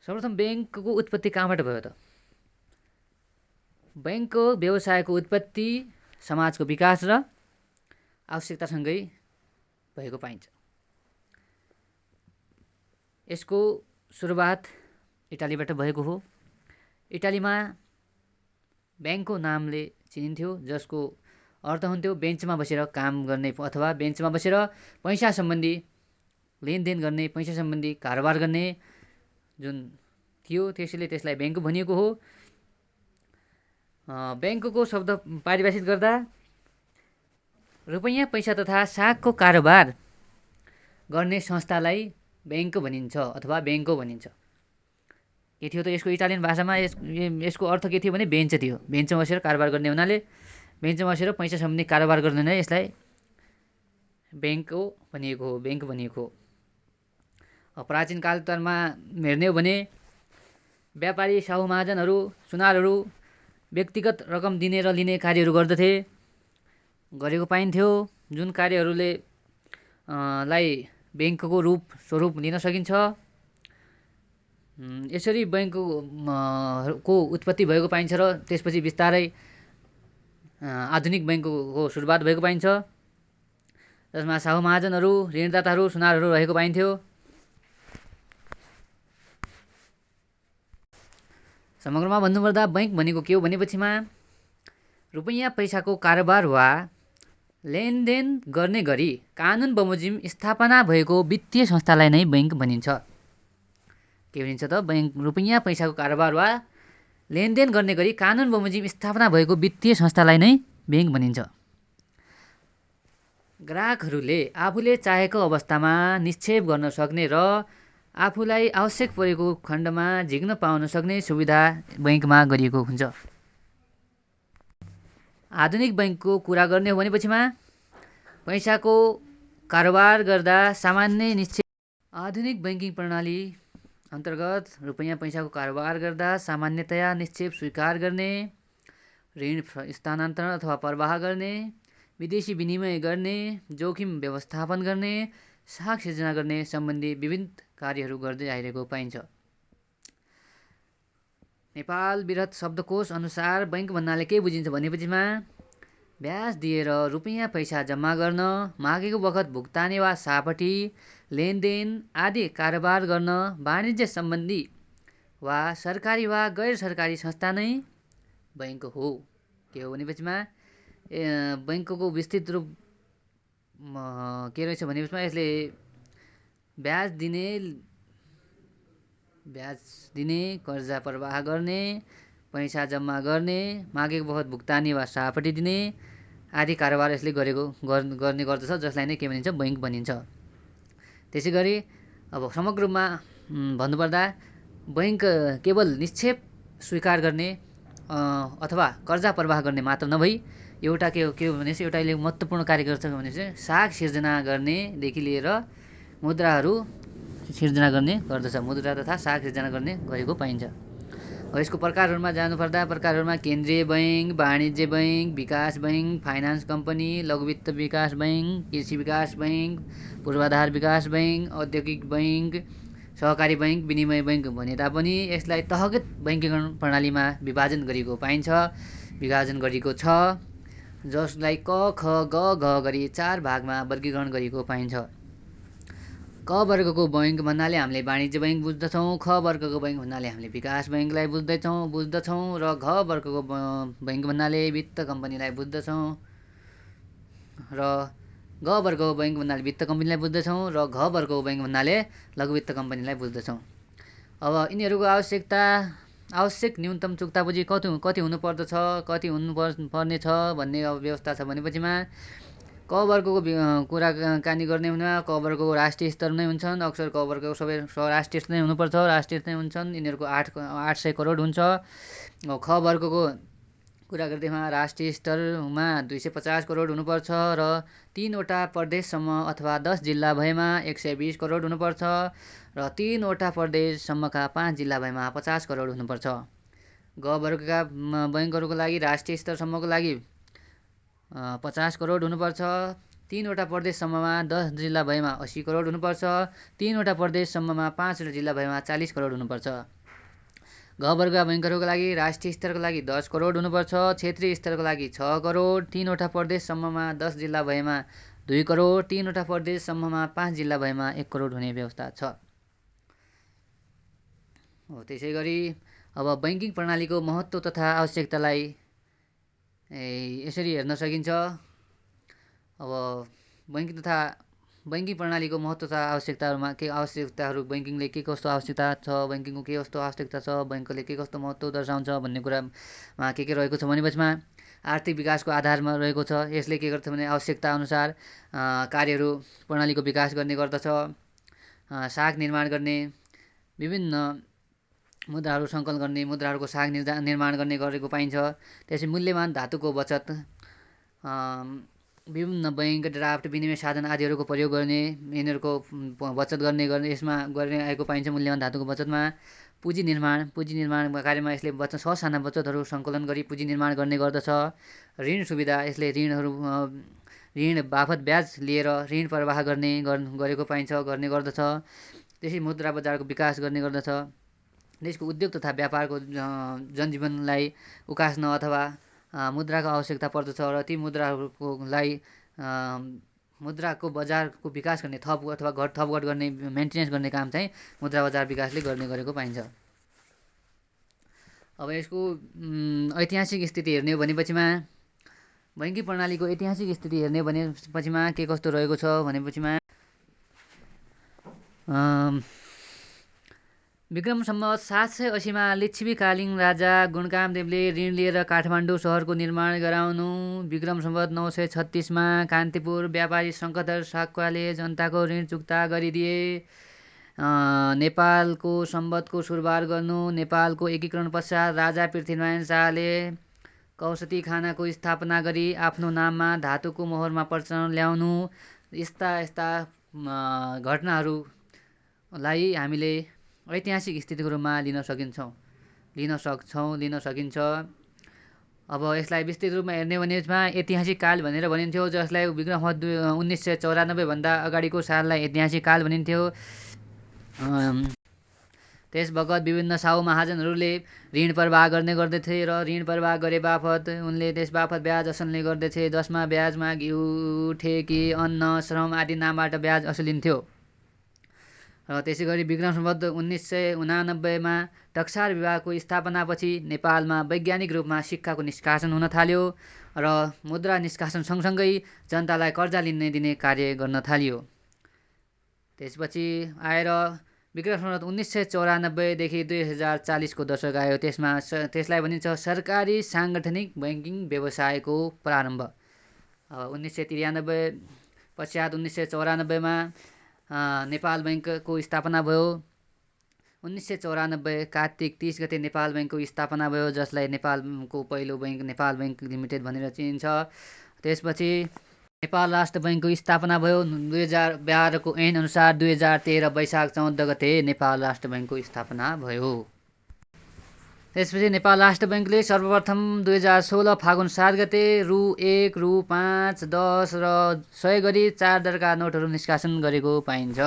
सर्वप्रथम बैंकको उत्पत्ति कहाँबाट भयो त? बैंकको व्यवसायको उत्पत्ति समाजको विकास र आवश्यकतासँगै भएको पाइन्छ। यसको सुरुवात इटालीबाट भएको हो। इटालीमा बैंकको नामले चिनिन्थ्यो, जसको अर्थ हुन्थ्यो बेन्चमा बसेर काम गर्ने अथवा बेन्चमा बसेर पैसा सम्बन्धी लेनदेन गर्ने, पैसा सम्बन्धी कारोबार गर्ने जुन थियो, त्यसैले त्यसलाई बैंक भनिएको हो। बैंकको शब्द पारिभाषित गर्दा रुपैयाँ पैसा तथा सागको कारोबार गर्ने संस्थालाई बैंक भनिन्छ अथवा बैंको भनिन्छ। के थियो त यसको इटालियन भाषामा यसको अर्थ के थियो भने बेन्च थियो। बेन्चमा बसेर कारोबार गर्ने हुनाले बेन्चमा बसेर पैसा सम्बन्धी कारोबार गर्ने नै यसलाई बैंक भनिएको हो, बैंक भनिएको हो। प्राचीन कालमा हेर्ने हो भने व्यापारी साहु महाजनहरू, सुनारहरू व्यक्तिगत रकम दिने र लिने कार्यहरू गरेको पाइन्थ्यो, जुन कार्यहरूले लाई बैंकको स्वरूप लिन सकिन्छ। यसरी बैंकको उत्पत्ति भएको पाइन्छ र त्यसपछि बिस्तारै आधुनिक बैंकको सुरुवात भएको पाइन्छ, जसमा साहु महाजनहरू, ऋणदाताहरू, सुनारहरू रहेको पाइन्थ्यो। समग्रमा भन्नुपर्दा बैंक भनेको के हो भनेपछिमा रुपैयाँ पैसाको कारोबार वा लेनदेन गर्ने गरी कानुन बमोजिम स्थापना भएको वित्तीय संस्थालाई नै बैंक भनिन्छ। के भनिन्छ त? बैंक रुपैयाँ पैसाको कारोबार वा लेनदेन गर्ने गरी कानुन बमोजिम स्थापना भएको वित्तीय संस्थालाई नै बैंक भनिन्छ। ग्राहकहरूले आफूले चाहेको अवस्थामा निक्षेप गर्न सक्ने र आफूलाई आवश्यक परेको खण्डमा झिक्न पाउन सक्ने सुविधा बैंकमा गरिएको हुन्छ। आधुनिक बैंकको कुरा गर्ने हो भनेपछिमा पैसाको कारोबार गर्दा सामान्य निक्षेप। आधुनिक बैंकिङ प्रणाली अन्तर्गत रुपैयाँ पैसाको कारोबार गर्दा सामान्यतया निक्षेप स्वीकार गर्ने, ऋण स्थानान्तरण अथवा प्रवाह गर्ने, विदेशी विनिमय गर्ने, जोखिम व्यवस्थापन गर्ने, साख सिर्जना गर्ने सम्बन्धी विभिन्न कार्यहरू गर्दै आइरहेको पाइन्छ। नेपाल वृहत शब्दकोश अनुसार बैंक भन्नाले के बुझिन्छ भनेपछिमा ब्याज दिएर रुपैयाँ पैसा जम्मा गर्न, मागेको बखत भुक्तानी वा सापटी लेनदेन आदि कारोबार गर्न वाणिज्य सम्बन्धी वा सरकारी वा गैर सरकारी संस्था नै बैंक हो। के हो भनेपछिमा बैंकको विस्तृत रूप के रहेछ भनेपछिमा यसले ब्याज दिने, कर्जा प्रवाह गर्ने, पैसा जम्मा गर्ने, मागेको बखत भुक्तानी वा सापटी दिने आदि कारोबार यसले गर्ने गर्दछ, जसलाई नै के भनिन्छ? बैंक भनिन्छ। त्यसै गरी अब समग्र रूपमा भन्नुपर्दा बैंक केवल निक्षेप स्वीकार गर्ने अथवा कर्जा प्रवाह गर्ने मात्र नभई एउटा के हो भने चाहिँ एउटाले महत्त्वपूर्ण कार्य गर्छ भने चाहिँ साख सिर्जना गर्नेदेखि लिएर मुद्राहरू सिर्जना गर्ने गर्दछ। मुद्रा तथा साख सिर्जना गर्ने गरेको पाइन्छ। यसको प्रकारहरूमा जानुपर्दा प्रकारहरूमा केन्द्रीय बैंक, वाणिज्य बैंक, विकास बैंक, फाइनान्स कम्पनी, लघुवित्त विकास बैंक, कृषि विकास बैंक, पूर्वाधार विकास बैंक, औद्योगिक बैंक, सहकारी बैंक, विनिमय बैंक भने तापनि यसलाई तहगत बैंकिङ प्रणालीमा विभाजन गरिएको पाइन्छ, विभाजन गरिएको छ, जसलाई क, ख, ग, घ गरी 4 भागमा वर्गीकरण गरिएको पाइन्छ। क वर्गको बैंक भन्नाले हामीले वाणिज्य बैंक बुझ्दछौँ, ख वर्गको बैंक भन्नाले हामीले विकास बैंकलाई बुझ्दछौँ र घ वर्गको बैंक भन्नाले वित्त कम्पनीलाई बुझ्दछौँ र ग वर्गको बैंक भन्नाले वित्त कम्पनीलाई बुझ्दछौँ र घ वर्गको बैंक भन्नाले लघुवित्त कम्पनीलाई बुझ्दछौँ। अब यिनीहरूको आवश्यक न्यूनतम चुक्ता पुँजी कति हुनुपर्दछ, कति हुनुपर्ने छ भन्ने अब व्यवस्था छ भनेपछिमा क वर्गको कुराकानी गर्ने हुँदा क वर्गको राष्ट्रिय स्तर नै हुन्छन्। अक्सर क वर्गको सबै राष्ट्रिय स्तर नै हुनुपर्छ, राष्ट्रिय स्तर नै हुन्छन्। यिनीहरूको 800 करोड हुन्छ। ख वर्गको कुरा गर्दैमा राष्ट्रिय स्तरमा 250 करोड हुनुपर्छ र 3वटा प्रदेशसम्म अथवा 10 जिल्ला भएमा 120 करोड हुनुपर्छ र 3वटा प्रदेशसम्मका 5 जिल्ला भएमा 50 करोड हुनुपर्छ। ग वर्गका बैंकहरूको लागि राष्ट्रिय स्तरसम्मको लागि 50 करोड हुनुपर्छ। 3वटा प्रदेशसम्ममा 10 जिल्ला भएमा 80 करोड हुनुपर्छ। 3वटा प्रदेशसम्ममा 5वटा जिल्ला भएमा 40 करोड हुनुपर्छ। घ वर्गका बैङ्कहरूका लागि राष्ट्रिय स्तरको लागि 10 करोड हुनुपर्छ। क्षेत्रीय स्तरको लागि 6 करोड। 3वटा प्रदेशसम्ममा 10 जिल्ला भएमा 2 करोड। 3वटा प्रदेशसम्ममा 5 जिल्ला भएमा 1 करोड हुने व्यवस्था छ। त्यसै गरी अब बैङ्किङ प्रणालीको महत्त्व तथा आवश्यकतालाई यसरी हेर्न सकिन्छ। अब बैङ्किङ प्रणालीको महत्त्व तथा आवश्यकताहरूमा के आवश्यकताहरू, बैङ्किङले के कस्तो आवश्यकता छ, बैङ्किङको के कस्तो आवश्यकता छ, बैङ्कले के कस्तो महत्त्व दर्शाउँछ भन्ने कुरामा के रहेको छ भनेपछिमा आर्थिक विकासको आधारमा रहेको छ। यसले के गर्छ भने आवश्यकता अनुसार कार्यहरू प्रणालीको विकास गर्ने गर्दछ। साख निर्माण गर्ने, विभिन्न मुद्राहरू सङ्कलन गर्ने, मुद्राहरूको साख निर्माण गर्ने गरेको पाइन्छ। त्यसै मूल्यवान धातुको बचत, विभिन्न बैङ्क, ड्राफ्ट, विनिमय साधन आदिहरूको प्रयोग गर्ने, यिनीहरूको बचत गर्ने यसमा गर्ने आएको पाइन्छ। मूल्यवान धातुको बचतमा पुँजी निर्माण कार्यमा यसले ससाना बचतहरू सङ्कलन गरी पुँजी निर्माण गर्ने गर्दछ। ऋण सुविधा, यसले ऋण बापत ब्याज लिएर ऋण प्रवाह गरेको पाइन्छ, गर्ने गर्दछ। त्यसै मुद्रा बजारको विकास गर्ने गर्दछ। देशको उद्योग तथा व्यापारको जनजीवनलाई उकास्न अथवा मुद्राको आवश्यकता पर्दछ र ती मुद्राको बजारको विकास गर्ने, थप घट गर्ने, मेन्टेनेन्स गर्ने काम चाहिँ मुद्रा बजार विकासले गर्ने गरेको पाइन्छ। अब यसको ऐतिहासिक स्थिति हेर्ने हो भनेपछिमा बैङ्किङ प्रणालीको ऐतिहासिक स्थिति हेर्ने हो भनेपछिमा के कस्तो रहेको छ भनेपछिमा विक्रम सम्वत 780 मा लिच्छवीकालीन राजा गुणकामदेवले ऋण लिएर काठमाडौँ सहरको निर्माण गराउनु। विक्रम सम्वत 936 मा कान्तिपुर व्यापारी शङ्करधर साक्वाले जनताको ऋण चुक्ता गरिदिए। नेपालको सम्वतको सुरुवात गर्नु। नेपालको एकीकरण पश्चात राजा पृथ्वीनारायण शाहले कौसती खानाको स्थापना गरी आफ्नो नाममा धातुको मोहरमा प्रचलन ल्याउनु। यस्ता घटनाहरूलाई हामीले ऐतिहासिक स्थितिको रूपमा लिन सकिन्छ। अब यसलाई विस्तृत रूपमा हेर्ने भनेमा ऐतिहासिक काल भनेर भनिन्थ्यो, जसलाई विक्रम सम्वत 1994 भन्दा अगाडिको साललाई ऐतिहासिक काल भनिन्थ्यो। त्यस बखत विभिन्न साहु महाजनहरूले ऋण प्रवाह गर्ने गर्दथे र ऋण प्रवाह गरे बापत उनले त्यस बापत ब्याज असल्ने गर्दथे, जसमा ब्याजमा घिउ, ठेकी, अन्न, श्रम आदि नामबाट ब्याज असुलिन्थ्यो। र त्यसै गरी विक्रम सम्वत 1989 मा टक्सार विभागको स्थापनापछि नेपालमा वैज्ञानिक रूपमा सिक्काको निष्कासन हुन थाल्यो र मुद्रा निष्कासन सँगसँगै जनतालाई कर्जा दिने कार्य गर्न थालियो। त्यसपछि आएर विक्रम सम्वत 1994 देखि 2040 को दशक आयो। त्यसलाई भनिन्छ सरकारी साङ्गठनिक बैङ्किङ व्यवसायको प्रारम्भ। 1993 पश्चात 1994 मा नेपाल बैङ्कको स्थापना भयो। 1994 कार्तिक 30 गते नेपाल बैङ्कको स्थापना भयो, जसलाई नेपालको पहिलो बैङ्क नेपाल बैङ्क लिमिटेड भनेर चिनिन्छ। त्यसपछि नेपाल राष्ट्र बैङ्कको स्थापना भयो। 2012 को ऐन अनुसार 2013 वैशाख 14 गते नेपाल राष्ट्र बैङ्कको स्थापना भयो। त्यसपछि नेपाल राष्ट्र बैङ्कले सर्वप्रथम 2016 फागुन 7 गते रु 1, रु 5, 10 र 100 गरी 4 दरका नोटहरू निष्कासन गरेको पाइन्छ।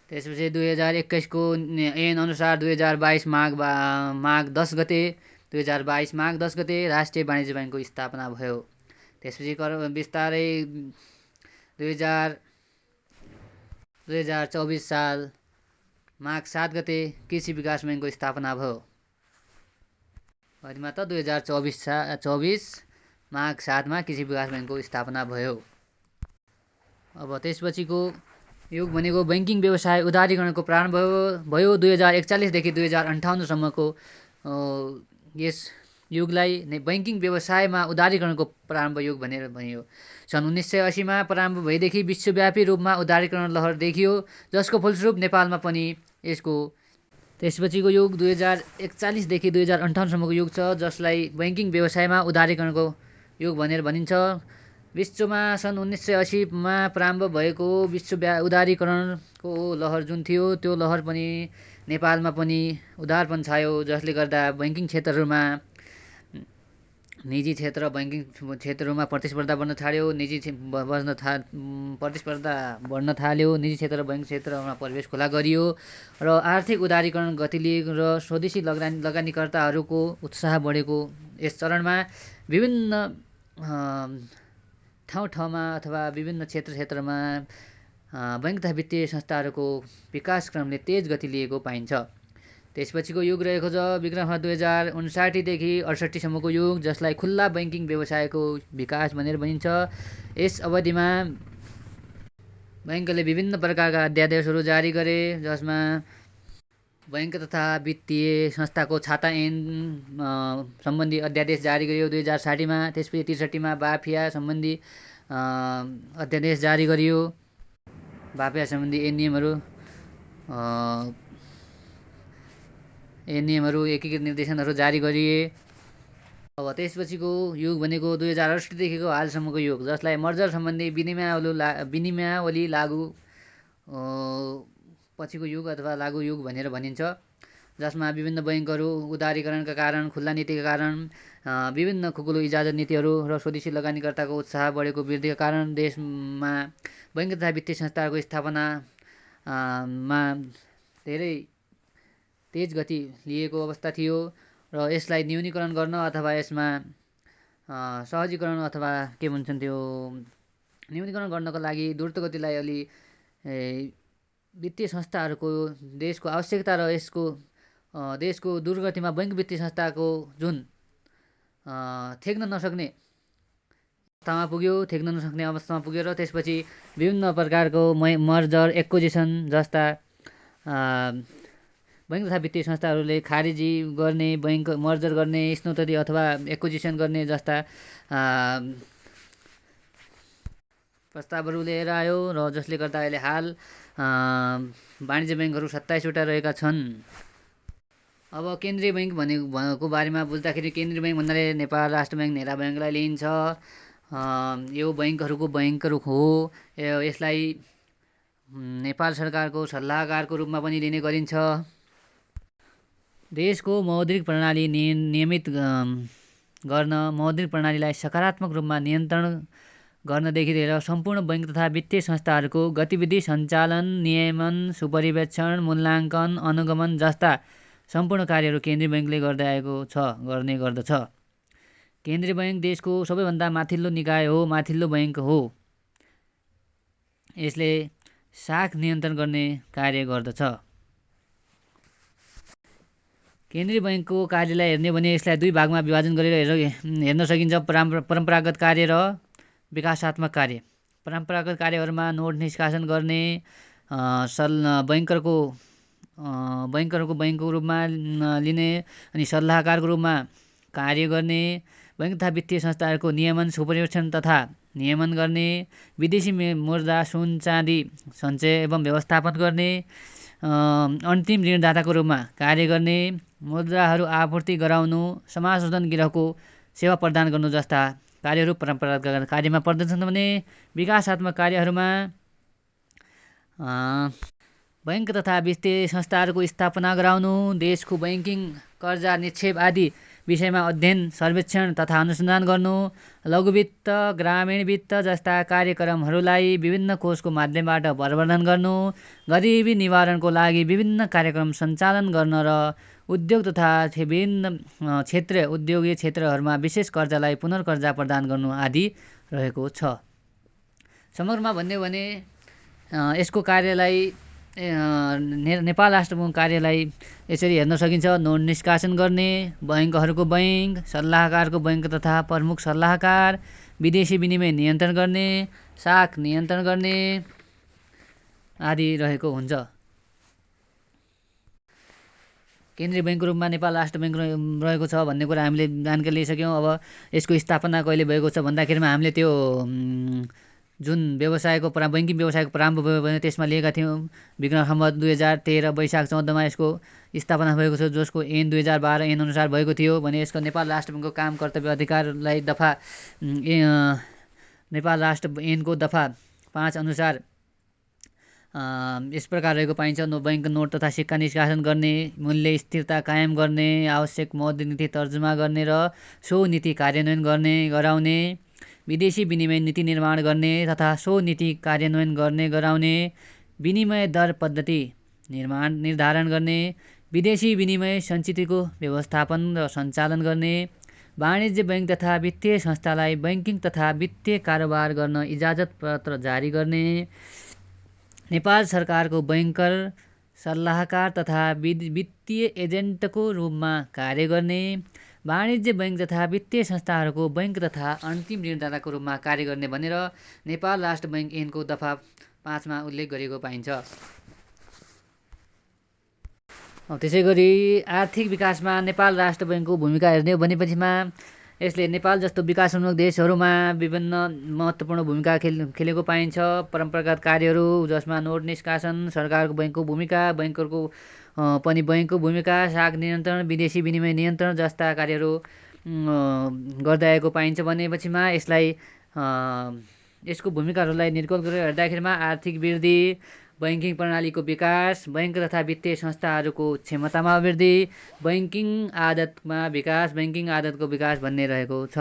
त्यसपछि 2021 को ऐन अनुसार 2022 माघ 10 गते 2022 माघ 10 गते राष्ट्रिय वाणिज्य बैङ्कको स्थापना भयो। त्यसपछि बिस्तारै 2024 साल माघ 7 गते कृषि विकास बैङ्कको स्थापना भयो। त 2024 माघ 7 मा कृषि विकास बैङ्कको स्थापना भयो। अब त्यसपछिको युग भनेको बैङ्किङ व्यवसाय उदारीकरणको प्रारम्भ भयो। 2041 देखि 2058 सम्मको यस युगलाई बैङ्किङ व्यवसायमा उदारीकरणको प्रारम्भ युग भनेर भनियो। सन् 1980 मा प्रारम्भ भएदेखि विश्वव्यापी रूपमा उदारीकरण लहर देखियो, जसको फलस्वरूप नेपालमा पनि यसको त्यसपछिको युग 2041 देखि 2058 सम्मको युग छ, जसलाई बैङ्किङ व्यवसायमा उदारीकरणको युग भनेर भनिन्छ। विश्वमा सन् 1980 मा प्रारम्भ भएको उदारीकरणको लहर जुन थियो, त्यो लहर पनि नेपालमा पनि उदारपन छायो, जसले गर्दा बैङ्किङ क्षेत्रहरूमा निजी क्षेत्र बैंकिङ क्षेत्रहरूमा प्रतिस्पर्धा बढ्न थाल्यो प्रतिस्पर्धा बढ्न थाल्यो। निजी क्षेत्र र बैङ्क क्षेत्रमा प्रवेश खुला गरियो र आर्थिक उदारीकरण गतिले र स्वदेशी लगानीकर्ताहरूको उत्साह बढेको यस चरणमा विभिन्न ठाउँमा अथवा विभिन्न क्षेत्रमा बैङ्क तथा वित्तीय संस्थाहरूको विकास क्रमले तेज गति लिएको पाइन्छ। त्यसपछिको युग रहेको छ विक्रम 2059देखि 68सम्मको युग, जसलाई खुल्ला बैंकिङ व्यवसायको विकास भनेर भनिन्छ। यस अवधिमा बैंकले विभिन्न प्रकारका अध्यादेशहरू जारी गरे, जसमा बैंक तथा वित्तीय संस्थाको छाता ऐन सम्बन्धी अध्यादेश जारी गरियो 2060मा। त्यसपछि 63मा बाफिया सम्बन्धी अध्यादेश जारी गरियो। बाफिया सम्बन्धी एकीकृत निर्देशनहरू जारी गरिए। अब त्यसपछिको युग भनेको 2068देखिको हालसम्मको युग, जसलाई मर्जर सम्बन्धी विनिमयावली लागू पछिको युग अथवा लागू युग भनेर भनिन्छ, जसमा विभिन्न बैंकहरू उदारीकरणका कारण, खुल्ला नीतिका कारण, विभिन्न खुकुलो इजाजत नीतिहरू र स्वदेशी लगानीकर्ताको उत्साह बढेको वृद्धिका कारण देशमा बैंक तथा वित्तीय संस्थाहरूको स्थापनामा धेरै तेज गति लिएको अवस्था थियो र यसलाई न्यूनीकरण गर्न अथवा यसमा सहजीकरण अथवा के भन्छन् त्यो न्यूनीकरण गर्नको लागि द्रुत गतिलाई अलि वित्तीय संस्थाहरूको देशको आवश्यकता र यसको देशको दुर्गतिमा बैंक वित्तीय संस्थाको जुन थेक्न नसक्ने अवस्थामा पुग्यो र त्यसपछि विभिन्न प्रकारको मर्जर, एक्विजिसन जस्ता बैंक तथा वित्तीय संस्थाहरूले खारिजी गर्ने, बैंक मर्जर गर्ने, स्नोतरी अथवा एक्विजिसन गर्ने जस्ता प्रस्तावहरू लिएर आयो र जसले गर्दा अहिले हाल वाणिज्य बैंकहरू 27 वटा रहेका छन्। अब केन्द्रीय बैंक भनेको बारेमा बुझ्दाखेरि केन्द्रीय बैंक भन्नाले नेपाल राष्ट्र बैंक, नेरा बैंकलाई लिइन्छ। यो बैंकहरू हो। यसलाई नेपाल सरकारको सल्लाहकारको रूपमा पनि लिने गरिन्छ। देशको मौद्रिक प्रणाली नियमित गर्न, मौद्रिक प्रणालीलाई सकारात्मक रूपमा नियन्त्रण गर्नदेखि लिएर सम्पूर्ण बैंक तथा वित्तीय संस्थाहरूको गतिविधि सञ्चालन, नियमन, सुपरिवेक्षण, मूल्याङ्कन, अनुगमन जस्ता सम्पूर्ण कार्यहरू केन्द्रीय बैंकले गर्ने गर्दछ। केन्द्रीय बैंक देशको सबैभन्दा माथिल्लो निकाय हो, माथिल्लो बैंक हो। यसले शाख नियन्त्रण गर्ने कार्य गर्दछ। केन्द्रीय बैंकको कार्यलाई हेर्ने भने यसलाई दुई भागमा विभाजन गरेर हेर्न सकिन्छ, परम्परागत कार्य र विकासात्मक कार्य। परम्परागत कार्यहरूमा नोट निष्कासन गर्ने, बैंकरको रूपमा लिने अनि सल्लाहकारको रूपमा कार्य गर्ने, बैंक तथा वित्तीय संस्थाहरूको नियमन, सुपरिवेक्षण तथा नियमन गर्ने, विदेशी मुद्रा, सुन चाँदी सञ्चय एवं व्यवस्थापन गर्ने, अन्तिम ऋणदाताको रूपमा कार्य गर्ने, मुद्राहरू आपूर्ति गराउनु, समाज शोधन गृहको सेवा प्रदान गर्नु जस्ता कार्यहरू परम्परागत कार्यमा पर्दछन् भने विकासात्मक कार्यहरूमा बैंक तथा वित्तीय संस्थाहरूको स्थापना गराउनु, देशको बैंकिङ, कर्जा, निक्षेप आदि विषयमा अध्ययन, सर्वेक्षण तथा अनुसन्धान गर्नु, लघुवित्त, ग्रामीण वित्त जस्ता कार्यक्रमहरूलाई विभिन्न कोषको माध्यमबाट प्रवर्धन गर्नु, गरिबी निवारणको लागि विभिन्न कार्यक्रम सञ्चालन गर्न र उद्योग तथा विभिन्न उद्योगीय क्षेत्रहरूमा विशेष कर्जालाई पुनर्कर्जा प्रदान गर्नु आदि रहेको छ। समग्रमा भन्यो भने यसको कार्यलाई नेपाल राष्ट्र बैंक कार्यलाई यसरी हेर्न सकिन्छ। नोट निष्कासन गर्ने, बैंकहरूको बैंक, सल्लाहकारको बैंक तथा प्रमुख सल्लाहकार, विदेशी विनिमय नियन्त्रण गर्ने, शाख नियन्त्रण गर्ने आदि रहेको हुन्छ। केन्द्रीय बैंकको रूपमा नेपाल राष्ट्र बैंक रहेको छ भन्ने कुरा हामीले जानकारी लिइसक्यौँ। अब यसको स्थापना कहिले भएको छ भन्दाखेरिमा हामीले त्यो जुन बैंकिङ व्यवसायको प्रारम्भ भयो भने त्यसमा लिएका थियौँ। विक्रम सम्वत 2013 वैशाख 14मा यसको स्थापना भएको छ, जसको ऐन 2012 ऐन अनुसार भएको थियो भने यसको नेपाल राष्ट्र बैंकको काम कर्तव्य अधिकारलाई नेपाल राष्ट्र ऐनको दफा 5 अनुसार यस प्रकार रहेको पाइन्छ। बैंक नोट तथा सिक्का निष्कासन गर्ने, मूल्य स्थिरता कायम गर्ने, आवश्यक मौद्रिक नीति तर्जुमा गर्ने र सो नीति कार्यान्वयन गराउने, विदेशी विनिमय नीति निर्माण गर्ने तथा सो नीति कार्यान्वयन गराउने, विनिमय दर पद्धति निर्धारण गर्ने, विदेशी विनिमय सञ्चितको व्यवस्थापन र सञ्चालन गर्ने, वाणिज्य बैंक तथा वित्तीय संस्थालाई बैंकिङ तथा वित्तीय कारोबार गर्न इजाजत पत्र जारी गर्ने, नेपाल सरकारको बैंकर, सल्लाहकार तथा वित्तीय एजेन्टको रूपमा कार्य गर्ने, वाणिज्य बैंक तथा वित्तीय संस्थाहरूको बैंक तथा अन्तिम ऋणदाताको रूपमा कार्य गर्ने भनेर नेपाल राष्ट्र बैंक ऐनको दफा 5 मा उल्लेख गरिएको पाइन्छ। त्यसै गरी आर्थिक विकासमा नेपाल राष्ट्र बैंकको भूमिका हेर्ने हो भनेपछिमा यसले नेपाल जस्तो विकासोन्मुख देशहरूमा विभिन्न महत्त्वपूर्ण भूमिका खेलेको पाइन्छ। परम्परागत कार्यहरू जसमा नोट निष्कासन, सरकारको बैंकको भूमिका, बैंकरको पनि बैंकको भूमिका, साख नियन्त्रण, विदेशी विनिमय नियन्त्रण जस्ता कार्यहरू गर्दै आएको पाइन्छ भनेपछिमा यसको भूमिकाहरूलाई निर्कल गरेर हेर्दाखेरिमा आर्थिक वृद्धि, बैंकिङ प्रणालीको विकास, बैंक तथा वित्तीय संस्थाहरूको क्षमतामा वृद्धि, बैंकिङ आदतको विकास भन्ने रहेको छ।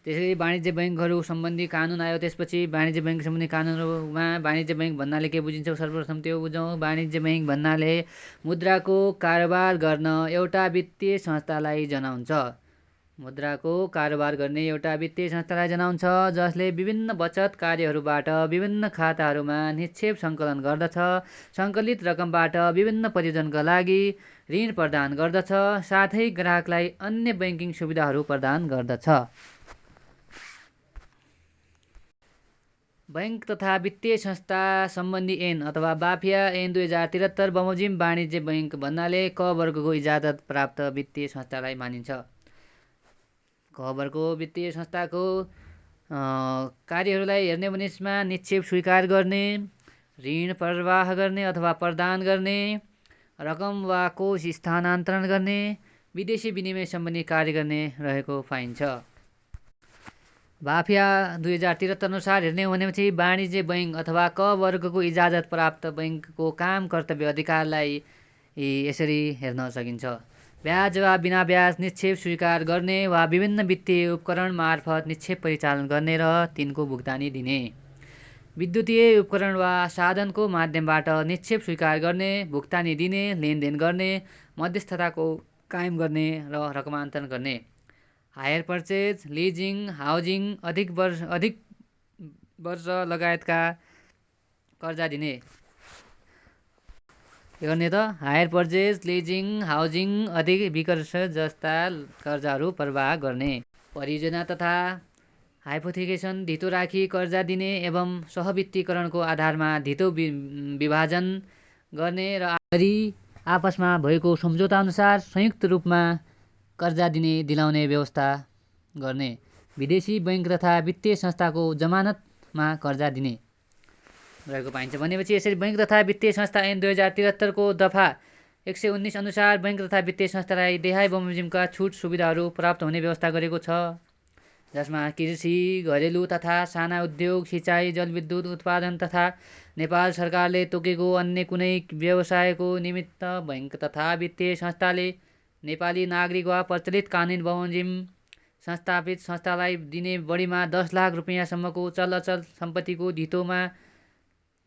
त्यसैगरी वाणिज्य बैंकहरू सम्बन्धी कानुन आयो। त्यसपछि वाणिज्य बैंक सम्बन्धी कानुनहरूमा वाणिज्य बैंक भन्नाले के बुझिन्छ सर्वप्रथम त्यो बुझौँ। वाणिज्य बैंक भन्नाले मुद्राको कारोबार गर्न एउटा वित्तीय संस्थालाई जनाउँछ। जसले विभिन्न बचत कार्यहरूबाट विभिन्न खाताहरूमा निक्षेप सङ्कलन गर्दछ, सङ्कलित रकमबाट विभिन्न परियोजनाका लागि ऋण प्रदान गर्दछ, साथै ग्राहकलाई अन्य बैंकिङ सुविधाहरू प्रदान गर्दछ। बैंक तथा वित्तीय संस्था सम्बन्धी ऐन अथवा बाफिया ऐन 2073 बमोजिम वाणिज्य बैंक भन्नाले क वर्गको इजाजत प्राप्त वित्तीय संस्थालाई मानिन्छ। क वर्गको वित्तीय संस्थाको कार्यहरूलाई हेर्ने भने यसमा निक्षेप स्वीकार गर्ने, ऋण प्रवाह गर्ने अथवा प्रदान गर्ने, रकम वा कोष स्थानान्तरण गर्ने, विदेशी विनिमय सम्बन्धी कार्य गर्ने रहेको पाइन्छ। बाफिया 2073 अनुसार हेर्ने हो भनेपछि वाणिज्य बैंक अथवा क वर्गको इजाजत प्राप्त बैंकको काम कर्तव्य अधिकारलाई यसरी हेर्न सकिन्छ। ब्याज वा बिना ब्याज निक्षेप स्वीकार गर्ने वा विभिन्न वित्तीय उपकरण मार्फत निक्षेप परिचालन गर्ने र तिनको भुक्तानी दिने, विद्युतीय उपकरण वा साधनको माध्यमबाट निक्षेप स्वीकार गर्ने, भुक्तानी दिने, लेनदेन गर्ने, मध्यस्थताको कायम गर्ने र रकमान्तरण गर्ने, हायर पर्चेज, लिजिङ, हाउजिङ, अधिक वर्ष लगायतका कर्जा दिने। के गर्ने त हायर पर्चेज, लिजिङ, हाउजिङ, अधिक विकर्ष जस्ता कर्जाहरू प्रवाह गर्ने, परियोजना तथा हाइपोथेकेसन धितो राखी कर्जा दिने एवं सहवित्तीकरणको आधारमा धितो विभाजन गर्ने र आपसमा भएको सम्झौता अनुसार संयुक्त रूपमा कर्जा दिने दिलाउने व्यवस्था गर्ने, विदेशी बैंक तथा वित्तीय संस्थाको जमानतमा कर्जा दिने रहेको पाइन्छ। भनेपछि यसरी बैंक तथा वित्तीय संस्था ऐन 2073 को दफा 119 अनुसार बैंक तथा वित्तीय संस्थालाई देहाय बमोजिमका छुट सुविधाहरू प्राप्त हुने व्यवस्था गरेको छ। जसमा कृषि, घरेलु तथा साना उद्योग, सिँचाइ, जलविद्युत उत्पादन तथा नेपाल सरकारले तोकेको अन्य कुनै व्यवसायको निमित्त बैंक तथा वित्तीय संस्थाले नेपाली नागरिक वा प्रचलित कानुन बमोजिम संस्थापित संस्थालाई दिने बढीमा 10 लाख रुपियाँसम्मको चल अचल सम्पत्तिको धितोमा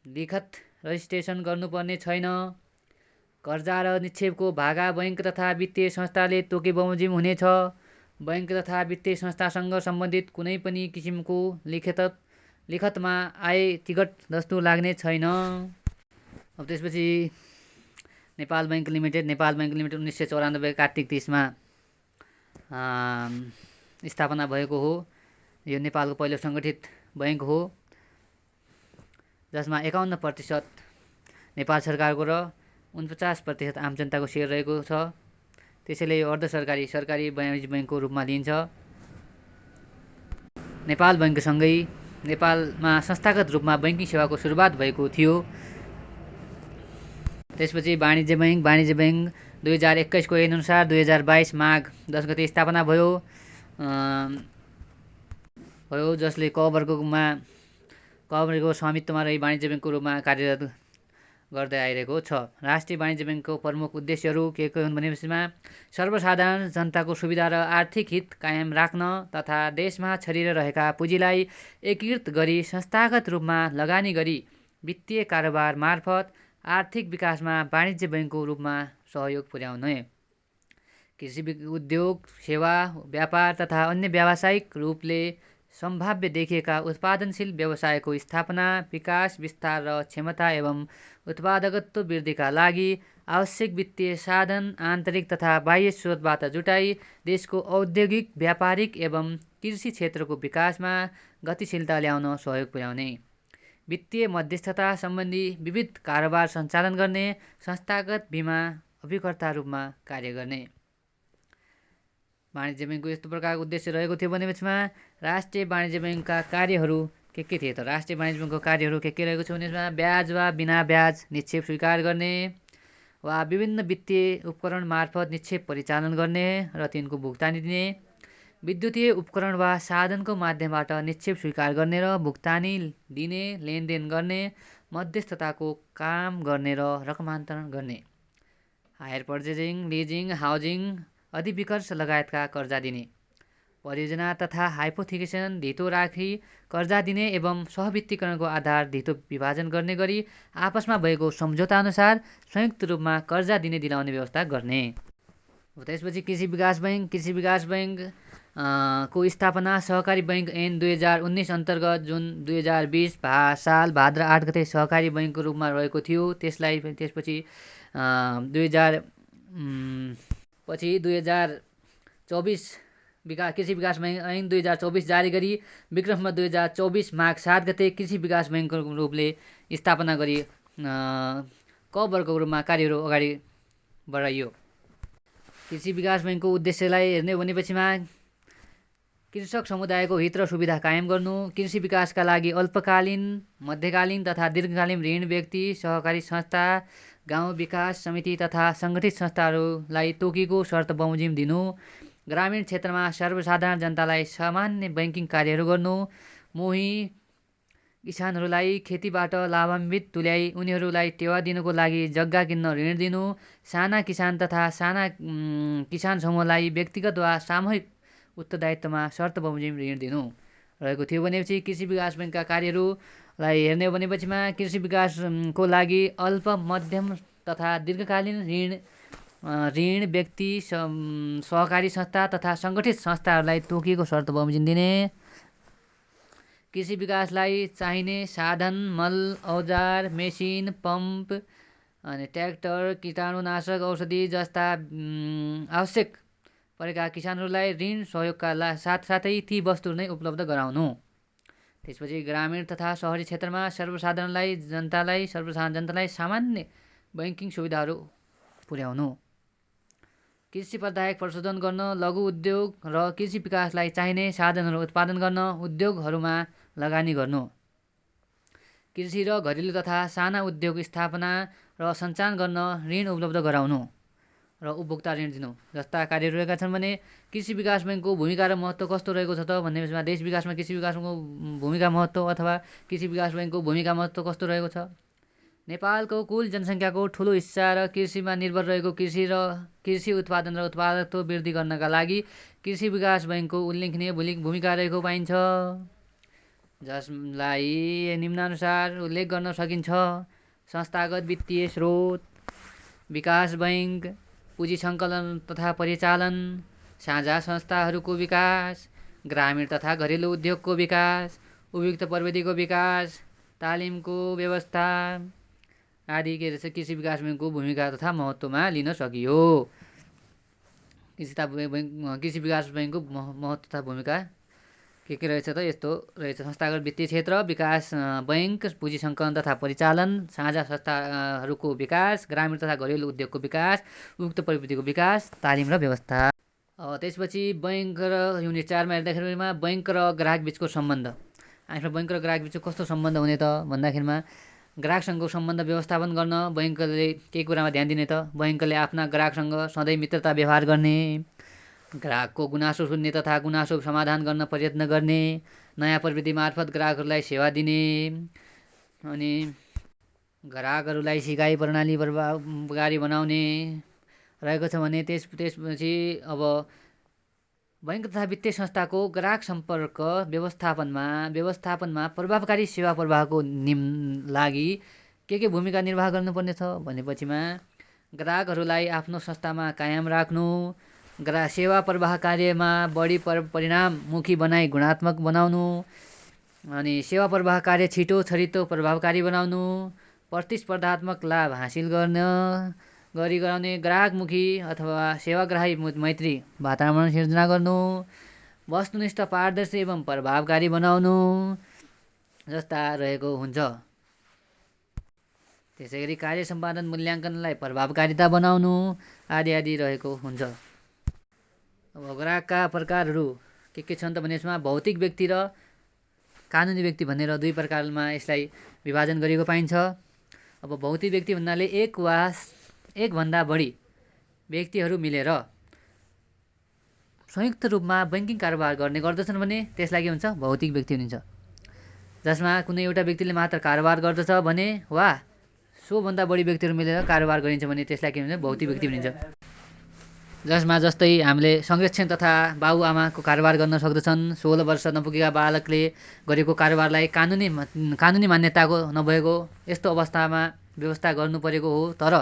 लिखत रजिस्ट्रेसन गर्नुपर्ने छैन। कर्जा र निक्षेपको भागा बैंक तथा वित्तीय संस्थाले तोके बमोजिम हुनेछ। बैंक तथा वित्तीय संस्थासँग सम्बन्धित कुनै पनि किसिमको लिखतमा आय टिकट जस्तो लाग्ने छैन। अब त्यसपछि नेपाल बैंक लिमिटेड 1994 कार्तिक 30 मा स्थापना भएको हो। यो नेपालको पहिलो सङ्गठित बैंक हो जसमा 51% नेपाल सरकारको र 49% आम जनताको सेयर रहेको छ। त्यसैले यो अर्ध सरकारी वाणिज्य बैंकको रूपमा लिइन्छ। नेपाल बैंकसँगै नेपालमा संस्थागत रूपमा बैंकिङ सेवाको सुरुवात भएको थियो। त्यसपछि वाणिज्य बैंक 2021 को ऐन अनुसार 2022 माघ 10 गते स्थापना भयो, जसले क क वर्गको स्वामित्वमा रही वाणिज्य ब्याङ्कको रूपमा कार्यरत गर्दै आइरहेको छ। राष्ट्रिय वाणिज्य ब्याङ्कको प्रमुख उद्देश्यहरू के हुन् भनेपछिमा सर्वसाधारण जनताको सुविधा र आर्थिक हित कायम राख्न तथा देशमा छरिएर रहेका पुँजीलाई एकीकृत गरी संस्थागत रूपमा लगानी गरी वित्तीय कारोबार मार्फत आर्थिक विकासमा वाणिज्य ब्याङ्कको रूपमा सहयोग पुर्याउने। कृषि उद्योग, सेवा, व्यापार तथा अन्य व्यावसायिक रूपले सम्भाव्य देखिएका उत्पादनशील व्यवसायको स्थापना, विकास, विस्तार र क्षमता एवं उत्पादकत्व वृद्धिका लागि आवश्यक वित्तीय साधन आन्तरिक तथा बाह्य स्रोतबाट जुटाई देशको औद्योगिक, व्यापारिक एवं कृषि क्षेत्रको विकासमा गतिशीलता ल्याउन सहयोग पुर्याउने। वित्तीय मध्यस्थता सम्बन्धी विविध कारोबार सञ्चालन गर्ने संस्थागत बीमा अभिकर्ता रूपमा कार्य गर्ने। वाणिज्य ब्याङ्कको यस्तो प्रकारको उद्देश्य रहेको थियो भनेपछिमा राष्ट्रिय वाणिज्य ब्याङ्कका कार्यहरू के थिए त? राष्ट्रिय वाणिज्य ब्याङ्कको कार्यहरू के रहेको छ भनेमा ब्याज वा बिना ब्याज निक्षेप स्वीकार गर्ने वा विभिन्न वित्तीय उपकरण मार्फत निक्षेप परिचालन गर्ने र तिनको भुक्तानी दिने, विद्युतीय उपकरण वा साधनको माध्यमबाट निक्षेप स्वीकार गर्ने र भुक्तानी दिने, लेनदेन गर्ने, मध्यस्थताको काम गर्ने र रकमान्तरण गर्ने, हायर पर्चेजिङ, लिजिङ, हाउजिङ अधिविकर्ष लगायतका कर्जा दिने, परियोजना तथा हाइपोथिकेसन धितो राखी कर्जा दिने एवं सहवित्तीकरणको आधार धितो विभाजन गर्ने गरी आपसमा भएको सम्झौता अनुसार संयुक्त रूपमा कर्जा दिने दिलाउने व्यवस्था गर्ने। त्यसपछि कृषि विकास बैङ्क। कृषि विकास बैङ्क को स्थापना सहकारी बैङ्क ऐन 2019 अन्तर्गत जुन 2020 साल भाद्र 8 गते सहकारी बैङ्कको रूपमा रहेको थियो। त्यसपछि 2024 कृषि विकास बैङ्क ऐन 2024 जारी गरी विक्रम 2024 माघ 7 गते कृषि विकास बैङ्कको रूपले स्थापना गरी क वर्गको रूपमा कार्यहरू अगाडि बढाइयो। कृषि विकास बैङ्कको उद्देश्यलाई हेर्ने भनेपछिमा कृषक समुदायको हित र सुविधा कायम गर्नु, कृषि विकासका लागि अल्पकालीन, मध्यकालीन तथा दीर्घकालीन ऋण व्यक्ति, सहकारी संस्था, गाउँ विकास समिति तथा सङ्गठित संस्थाहरूलाई तोकिएको शर्त बमोजिम दिनु, ग्रामीण क्षेत्रमा सर्वसाधारण जनतालाई सामान्य बैङ्किङ कार्यहरू गर्नु, मोही किसानहरूलाई खेतीबाट लाभान्वित तुल्याई उनीहरूलाई टेवा दिनको लागि जग्गा किन्न ऋण दिनु, साना किसान तथा साना किसान समूहलाई व्यक्तिगत वा सामूहिक उत्तरदायित्वमा शर्त बमोजिम ऋण दिनु रहेको थियो। भनेपछि कृषि विकास बैङ्कका कार्यहरूलाई हेर्ने हो भनेपछिमा कृषि विकासको लागि अल्प, मध्यम तथा दीर्घकालीन ऋण व्यक्ति, सहकारी संस्था तथा सङ्गठित संस्थाहरूलाई तोकिएको शर्त बमोजिम दिने, कृषि विकासलाई चाहिने साधन, मल, औजार, मेसिन, पम्प अनि ट्र्याक्टर, कीटाणुनाशक औषधि जस्ता आवश्यक परेका किसानहरूलाई ऋण सहयोगका साथसाथै ती वस्तुहरू नै उपलब्ध गराउनु। त्यसपछि ग्रामीण तथा सहरी क्षेत्रमा सर्वसाधारण जनतालाई सामान्य बैङ्किङ सुविधाहरू पुर्याउनु, कृषि प्रदायक प्रशोधन गर्न, लघु उद्योग र कृषि विकासलाई चाहिने साधनहरू उत्पादन गर्न उद्योगहरूमा लगानी गर्नु, कृषि र घरेलु तथा साना उद्योग स्थापना र सञ्चालन गर्न ऋण उपलब्ध गराउनु र उपभोक्ता ऋण दिनु जस्ता कार्यहरू रहेका छन्। भने कृषि विकास बैङ्कको भूमिका र महत्त्व कस्तो रहेको छ त भन्नेमा देश विकासमा कृषि विकासको भूमिका महत्त्व अथवा कृषि विकास बैङ्कको भूमिका महत्त्व कस्तो रहेको छ? नेपालको कुल जनसङ्ख्याको ठुलो हिस्सा र कृषिमा निर्भर रहेको कृषि उत्पादन र उत्पादकत्व वृद्धि गर्नका लागि कृषि विकास बैङ्कको उल्लेखनीय भूमिका रहेको पाइन्छ, जसलाई निम्नानुसार उल्लेख गर्न सकिन्छ। संस्थागत वित्तीय स्रोत, विकास बैङ्क, पुँजी सङ्कलन तथा परिचालन, साझा संस्थाहरूको विकास, ग्रामीण तथा घरेलु उद्योगको विकास, उपयुक्त प्रविधिको विकास, तालिमको व्यवस्था आदि कृषि विकास बैङ्कको भूमिका तथा महत्त्वमा लिन सकियो। कृषि विकास बैङ्कको महत्त्व तथा भूमिका के रहेछ त? यस्तो रहेछ। संस्थागत वित्तीय क्षेत्र, विकास बैङ्क, पुँजी सङ्कलन तथा परिचालन, साझा संस्थाहरूको विकास, ग्रामीण तथा घरेलु उद्योगको विकास, उपयुक्त प्रविधिको विकास, तालिम र व्यवस्था। त्यसपछि बैङ्क र युनिट 4मा हेर्दाखेरिमा बैङ्क र ग्राहक बिचको सम्बन्ध। बैङ्क र ग्राहक बिचको कस्तो सम्बन्ध हुने त भन्दाखेरिमा ग्राहकसँगको सम्बन्ध व्यवस्थापन गर्न बैङ्कले केही कुरामा ध्यान दिने त? बैङ्कले आफ्ना ग्राहकसँग सधैँ मित्रता व्यवहार गर्ने, ग्राहकको गुनासो सुन्ने तथा गुनासो समाधान गर्न प्रयत्न गर्ने, नयाँ प्रविधि मार्फत ग्राहकहरूलाई सेवा दिने अनि ग्राहकहरूलाई सिकाइ प्रणाली प्रभावकारी बनाउने रहेको छ भने त्यसपछि अब बैंक तथा वित्तीय संस्थाको ग्राहक सम्पर्क व्यवस्थापनमा प्रभावकारी सेवा प्रवाहको लागि के भूमिका निर्वाह गर्नुपर्ने छ भनेपछिमा ग्राहकहरूलाई आफ्नो संस्थामा कायम राख्नु, सेवा प्रवाह कार्यमा बढी परिणाममुखी बनाई गुणात्मक बनाउनु, अनि सेवा प्रवाह कार्य छिटो छरितो प्रभावकारी बनाउनु, प्रतिस्पर्धात्मक लाभ हासिल गराउने ग्राहकमुखी अथवा सेवाग्राही मैत्री वातावरण सिर्जना गर्नु, वस्तुनिष्ठ पारदर्शी एवं प्रभावकारी बनाउनु जस्ता रहेको हुन्छ। त्यसैगरी कार्य सम्पादन मूल्याङ्कनलाई प्रभावकारिता बनाउनु आदि आदि रहेको हुन्छ। अब ग्राहकका प्रकारहरू के छन् त भने यसमा भौतिक व्यक्ति र कानुनी व्यक्ति भनेर दुई प्रकारमा यसलाई विभाजन गरिएको पाइन्छ। अब भौतिक व्यक्ति भन्नाले एक वा एकभन्दा बढी व्यक्तिहरू मिलेर संयुक्त रूपमा बैंकिङ कारोबार गर्ने गर्दछन् भने त्यसलाई के हुन्छ भौतिक व्यक्ति भनिन्छ। जसमा कुनै एउटा व्यक्तिले मात्र कारोबार गर्दछ भने वा सोभन्दा बढी व्यक्तिहरू मिलेर कारोबार गरिन्छ भने त्यसलाई के भन्छ भौतिक व्यक्ति भनिन्छ। जसमा जस्तै हामीले संरक्षण तथा बाबुआमाको कारोबार गर्न सक्दछन्। 16 वर्ष नपुगेका बालकले गरेको कारोबारलाई कानुनी मान्यताको नभएको यस्तो अवस्थामा व्यवस्था गर्नु परेको हो। तर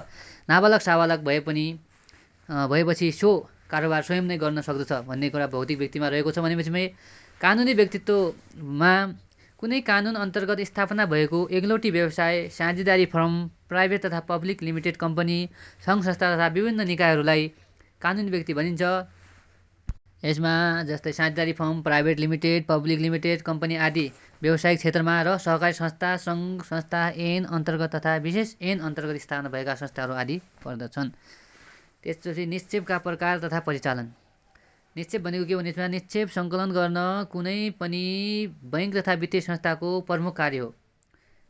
नाबालक साबालक भएपछि सो कारोबार स्वयं नै गर्न सक्दछ भन्ने कुरा भौतिक व्यक्तिमा रहेको छ। भनेपछि कानुनी व्यक्तित्वमा कुनै कानुन अन्तर्गत स्थापना भएको एकलौटी व्यवसाय, साझेदारी फर्म, प्राइभेट तथा पब्लिक लिमिटेड कम्पनी, सङ्घ संस्था तथा विभिन्न निकायहरूलाई कानुनी व्यक्ति भनिन्छ। यसमा जस्तै साझेदारी form, private limited, public limited company आदि व्यावसायिक क्षेत्रमा र सहकारी संस्था, सङ्घ संस्था ऐन अन्तर्गत तथा विशेष ऐन अन्तर्गत स्थापना भएका संस्थाहरू आदि पर्दछन्। त्यसपछि निक्षेपका प्रकार तथा परिचालन। निक्षेप भनेको के भने निक्षेप सङ्कलन गर्न कुनै पनि बैंक तथा वित्तीय संस्थाको प्रमुख कार्य हो।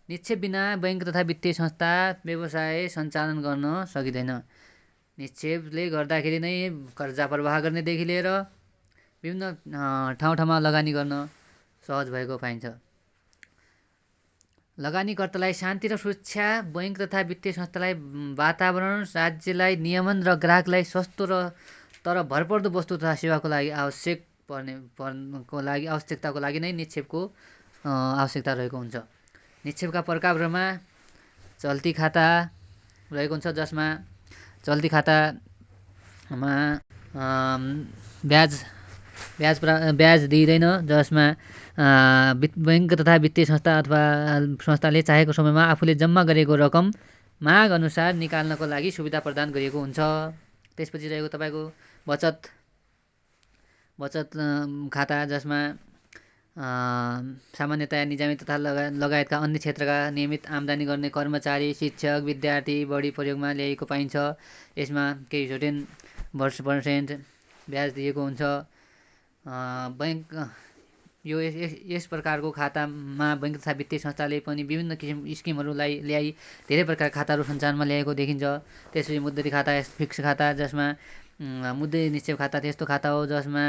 निक्षेप बिना बैंक तथा वित्तीय संस्था व्यवसाय सञ्चालन गर्न सकिँदैन। निक्षेपले गर्दाखेरि नै कर्जा प्रवाह गर्नेदेखि लिएर विभिन्न ठाउँमा लगानी गर्न सहज भएको पाइन्छ। लगानीकर्तालाई शान्ति र सुरक्षा, बैंक तथा वित्तीय संस्थालाई वातावरण, राज्यलाई नियमन र ग्राहकलाई सस्तो र तर भरपर्दो वस्तु तथा सेवाको लागि आवश्यकताको लागि नै निक्षेपको आवश्यकता रहेको हुन्छ। निक्षेपका प्रकारमा चल्ती खाता रहेको हुन्छ। जसमा चल्ती खातामा ब्याज दिइँदैन। जसमा बैंक तथा वित्तीय संस्था अथवा संस्थाले चाहेको समयमा आफूले जम्मा गरेको रकम माग अनुसार निकाल्नको लागि सुविधा प्रदान गरिएको हुन्छ। त्यसपछि रहेको तपाईँको बचत खाता, जसमा सामान्यतया निजामी तथा लगायतका अन्य क्षेत्रका नियमित आम्दानी गर्ने कर्मचारी, शिक्षक, विद्यार्थी बढी प्रयोगमा ल्याएको पाइन्छ। यसमा केही सर्टेन % ब्याज दिएको हुन्छ। बैंक यस प्रकारको खातामा बैंक तथा वित्तीय संस्थाले पनि विभिन्न किसिम स्किमहरू ल्याई धेरै प्रकारका खाताहरू सञ्चालनमा ल्याएको देखिन्छ। त्यसपछि मुद्दती खाता, फिक्स खाता, जसमा मुद्दती निक्षेप खाता त्यस्तो खाता हो जसमा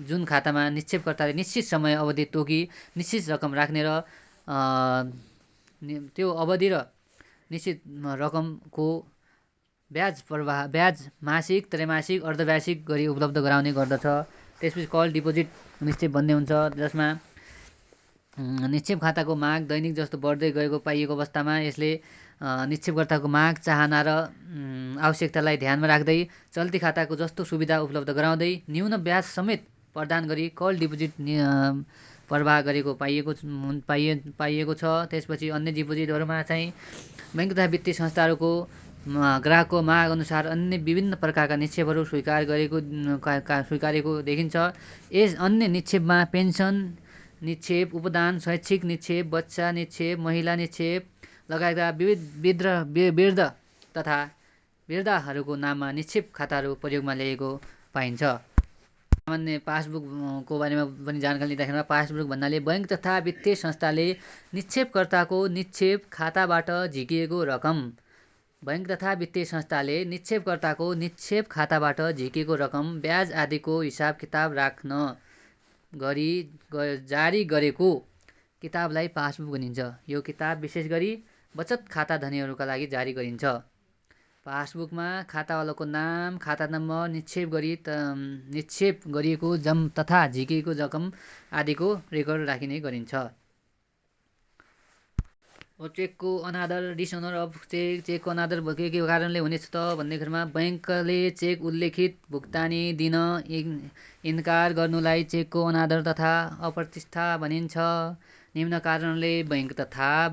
जुन खातामा निक्षेपकर्ताले निश्चित समय अवधि तोकी निश्चित रकम राख्ने र त्यो अवधि र निश्चित रकमको ब्याज मासिक, त्रैमासिक, अर्धवार्षिक गरी उपलब्ध गराउने गर्दछ। त्यसपछि कल डिपोजिट निक्षेप भन्ने हुन्छ। जसमा निक्षेप खाताको माग दैनिक जस्तो बढ्दै गएको पाइएको अवस्थामा यसले निक्षेपकर्ताको माग, चाहना र आवश्यकतालाई ध्यानमा राख्दै चल्ती खाताको जस्तो सुविधा उपलब्ध गराउँदै न्यून ब्याज समेत प्रदान गरी कल डिपोजिट प्रवाह गरेको पाइएको छ। त्यसपछि अन्य डिपोजिटहरूमा चाहिँ बैंक तथा वित्तीय संस्थाहरूको ग्राहकको माग अनुसार अन्य विभिन्न प्रकारका निक्षेपहरू स्वीकारेको देखिन्छ। यस अन्य निक्षेपमा पेन्सन निक्षेप, उपदान, शैक्षिक निक्षेप, बच्चा निक्षेप, महिला निक्षेप लगायतका वृद्ध तथा वृद्धाहरूको नाममा निक्षेप खाताहरू प्रयोगमा ल्याएको पाइन्छ। सामान्य पासबुकको बारेमा पनि जानकारी लिँदाखेरि पासबुक भन्नाले बैंक तथा वित्तीय संस्थाले निक्षेपकर्ताको निक्षेप खाताबाट झिकिएको रकम, बैंक तथा वित्तीय संस्थाले निक्षेपकर्ताको निक्षेप खाताबाट झिकेको रकम, ब्याज आदिको हिसाब किताब राख्न गरी जारी गरेको किताबलाई पासबुक भनिन्छ। यो किताब विशेष गरी बचत खाता धनीहरूका लागि जारी गरिन्छ। पासबुकमा खातावालाको नाम, खाता नम्बर, निक्षेप गरिएको तथा झिकेको रकम आदिको रेकर्ड राखिने गरिन्छ। चेकको अनादर, डिसअनर अफ चेकको अनादर के कारणले हुनेछ त भन्नेखेरिमा बैंकले चेक उल्लेखित भुक्तानी दिन इन्कार गर्नुलाई चेकको अनादर तथा अप्रतिष्ठा भनिन्छ। निम्न कारणले बैंक तथा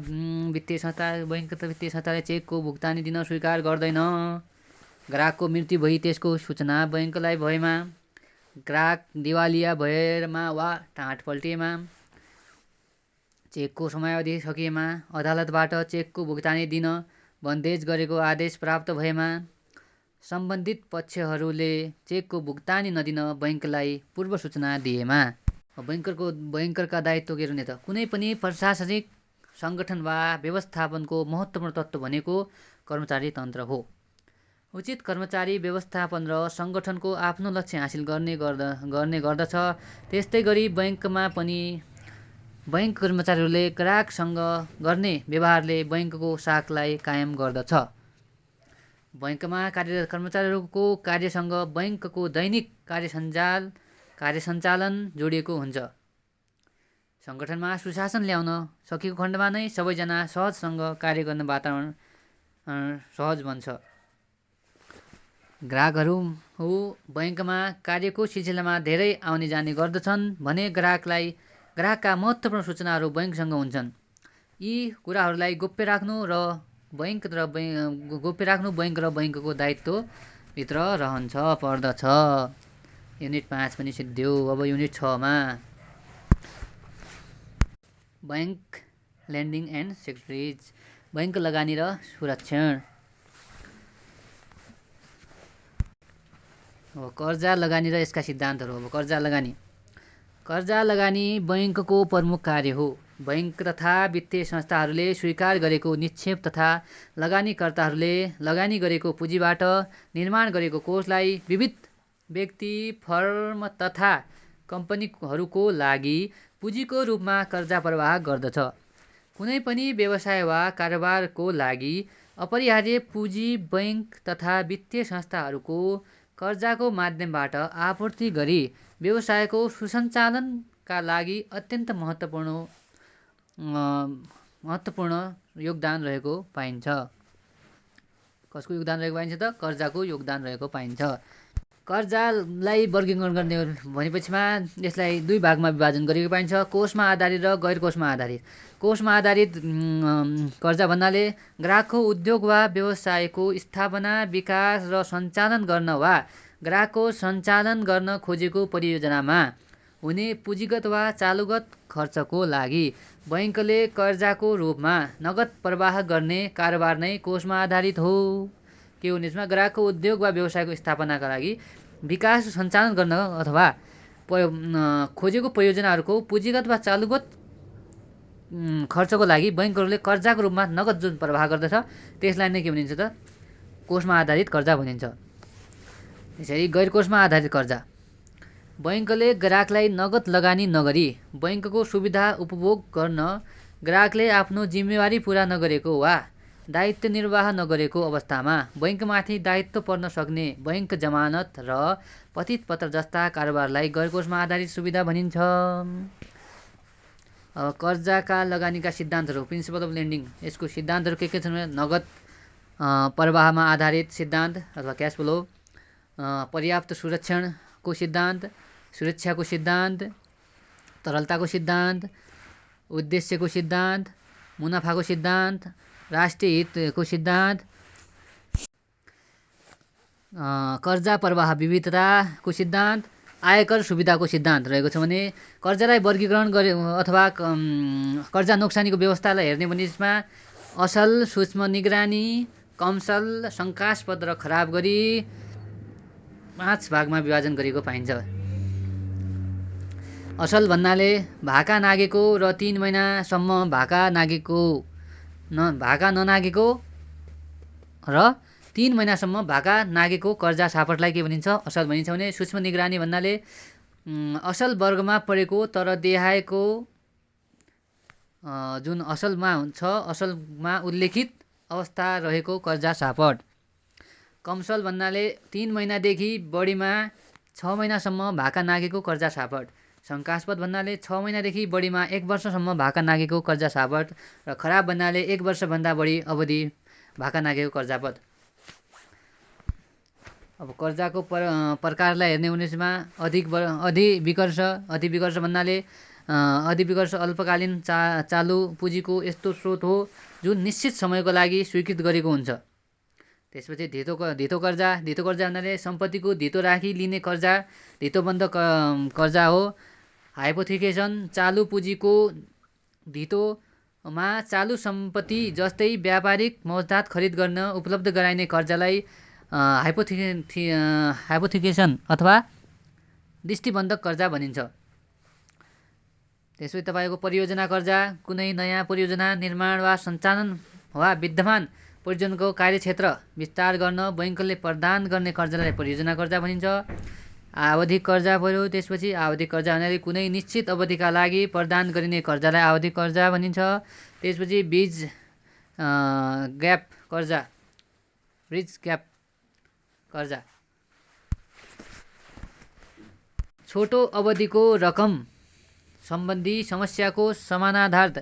वित्तीय संस्थाले चेकको भुक्तानी दिन स्वीकार गर्दैन। ग्राहकको मृत्यु भई त्यसको सूचना बैंकलाई भएमा, ग्राहक दिवालिया भएमा वा टाँट पल्टिएमा, चेकको समयावधि सकिएमा, अदालतबाट चेकको भुक्तानी दिन बन्देज गरेको आदेश प्राप्त भएमा, सम्बन्धित पक्षहरूले चेकको भुक्तानी नदिन बैंकलाई पूर्व सूचना दिएमा। बैंकरका दायित्व के रहने त कुनै पनि प्रशासनिक सङ्गठन वा व्यवस्थापनको महत्त्वपूर्ण तत्त्व भनेको कर्मचारी तन्त्र हो। उचित कर्मचारी व्यवस्थापन र सङ्गठनको आफ्नो लक्ष्य हासिल गर्ने गर्दछ। त्यस्तै गरी बैंकमा पनि बैंक कर्मचारीहरूले ग्राहकसँग गर्ने व्यवहारले बैंकको साखलाई कायम गर्दछ। बैंकमा कार्यरत कर्मचारीहरूको कार्यसँग बैंकको दैनिक कार्यसञ्चालन जोडिएको हुन्छ। सङ्गठनमा सुशासन ल्याउन सकेको खण्डमा नै सबैजना सहजसँग कार्य गर्ने वातावरण सहज बन्छ। ग्राहकहरू बैंकमा कार्यको सिलसिलामा धेरै आउने जाने गर्दछन् भने ग्राहकका महत्त्वपूर्ण सूचनाहरू बैंकसँग हुन्छन्। यी कुराहरूलाई गोप्य राख्नु बैंक र बैंकको दायित्वभित्र पर्दछ। युनिट 5 पनि सिद्धियो। अब युनिट 6 मा bank lending and securities, bank लगानी र सुरक्षण। अब कर्जा लगानी र यसका सिद्धान्तहरू। अब कर्जा लगानी बैंकको प्रमुख कार्य हो। बैंक तथा वित्तीय संस्थाहरूले स्वीकार गरेको निक्षेप तथा लगानीकर्ताहरूले लगानी गरेको पुँजीबाट निर्माण गरेको कोषलाई विविध व्यक्ति, फर्म तथा कम्पनीहरूको लागि पुँजीको रूपमा कर्जा प्रवाह गर्दछ। कुनै पनि व्यवसाय वा कारोबारको लागि अपरिहार्य पुँजी बैंक तथा वित्तीय संस्थाहरूको कर्जाको माध्यमबाट आपूर्ति गरी व्यवसायको सुसञ्चालनका लागि अत्यन्त महत्त्वपूर्ण योगदान रहेको पाइन्छ। कसको योगदान रहेको पाइन्छ त? कर्जाको योगदान रहेको पाइन्छ। कर्जालाई वर्गीकरण गर्ने भनेपछिमा यसलाई दुई भागमा विभाजन गरेको पाइन्छ, कोषमा आधारित र गैर कोषमा आधारित। कोषमा आधारित कर्जा भन्नाले ग्राहकको उद्योग वा व्यवसायको स्थापना, विकास र सञ्चालन गर्न वा ग्राहकको सञ्चालन गर्न खोजेको परियोजनामा हुने पुँजीगत वा चालुगत खर्चको लागि बैंकले कर्जाको रूपमा नगद प्रवाह गर्ने कारोबार नै कोषमा आधारित हो। के हुनेछमा ग्राहकको उद्योग वा व्यवसायको स्थापनाका लागि विकास सञ्चालन गर्न अथवा खोजेको परियोजनाहरूको पुँजीगत वा चालुगत खर्चको लागि बैंकहरूले कर्जाको रूपमा नगद जुन प्रवाह गर्दछ त्यसलाई नै के भनिन्छ त? कोषमा आधारित कर्जा भनिन्छ। यसरी गैर कोषमा आधारित कर्जा, बैंकले ग्राहकलाई नगद लगानी नगरी बैंकको सुविधा उपभोग गर्न ग्राहकले आफ्नो जिम्मेवारी पूरा नगरेको वा दायित्व निर्वाह नगरेको अवस्थामा बैंकमाथि दायित्व पर्न सक्ने बैंक जमानत र पतित पत्र जस्ता कारोबारलाई गैर कोषमा आधारित सुविधा भनिन्छ। कर्जाका लगानीका सिद्धान्तहरू, प्रिन्सिपल अफ लेन्डिङ, यसको सिद्धान्तहरू के छन्? नगद प्रवाहमा आधारित सिद्धान्त अथवा क्यास फ्लो, पर्याप्त सुरक्षाको सिद्धान्त, तरलताको सिद्धान्त, उद्देश्यको सिद्धान्त, मुनाफाको सिद्धान्त, राष्ट्रिय हितको सिद्धान्त, कर्जा प्रवाह विविधताको सिद्धान्त, आयकर सुविधाको सिद्धान्त रहेको छ। भने कर्जालाई वर्गीकरण गरे अथवा कर्जा नोक्सानीको व्यवस्थालाई हेर्ने भने यसमा असल, सूक्ष्म निगरानी, कमसल, शङ्कास्पद र खराब गरी 5 भागमा विभाजन गरेको पाइन्छ। असल भन्नाले भाका नागेको र 3 महिनासम्म भाका ननागेको र 3 महिनासम्म भाका नागेको कर्जा सापटलाई के भनिन्छ? असल भनिन्छ। भने सूक्ष्म निगरानी भन्नाले असल वर्गमा परेको तर देहायको जुन असलमा हुन्छ असलमा उल्लेखित अवस्था रहेको कर्जा सापट। कमसल भन्नाले 3 महिनादेखि बढीमा 6 महिनासम्म भाका नागेको कर्जा सापट। शङ्कास्पद भन्नाले 6 महिनादेखि बढीमा 1 वर्षसम्म भाका नागेको कर्जा सापट र खराब भन्नाले 1 वर्षभन्दा बढी अवधि भाका नागेको कर्जापट। अब कर्जाको प्रकारलाई हेर्ने उनिसमा अधिविकर्ष भन्नाले अधिविकर्ष अल्पकालीन चालु पुँजीको यस्तो स्रोत हो जुन निश्चित समयको लागि स्वीकृत गरेको हुन्छ। त्यसपछि धितो कर्जा भन्नाले सम्पत्तिको धितो राखी लिने कर्जा धितोबन्ध कर्जा हो। हाइपोथिकेसन चालु पुँजीको धितोमा चालु सम्पत्ति जस्तै व्यापारिक मौजदात खरिद गर्न उपलब्ध गराइने कर्जालाई हाइपोथिकेसन अथवा दृष्टिबन्धक कर्जा भनिन्छ। त्यसपछि तपाईँको परियोजना कर्जा कुनै नयाँ परियोजना निर्माण वा सञ्चालन वा विद्यमान परियोजनाको कार्यक्षेत्र विस्तार गर्न बैङ्कले प्रदान गर्ने कर्जालाई परियोजना कर्जा भनिन्छ। आवधिक कर्जा भयो। त्यसपछि आवधिक कर्जा भन्नाले कुनै निश्चित अवधिका लागि प्रदान गरिने कर्जालाई आवधिक कर्जा भनिन्छ। त्यसपछि ब्रिज ग्याप कर्जा छोटो अवधिको रकम सम्बन्धी समस्याको समाधानार्थ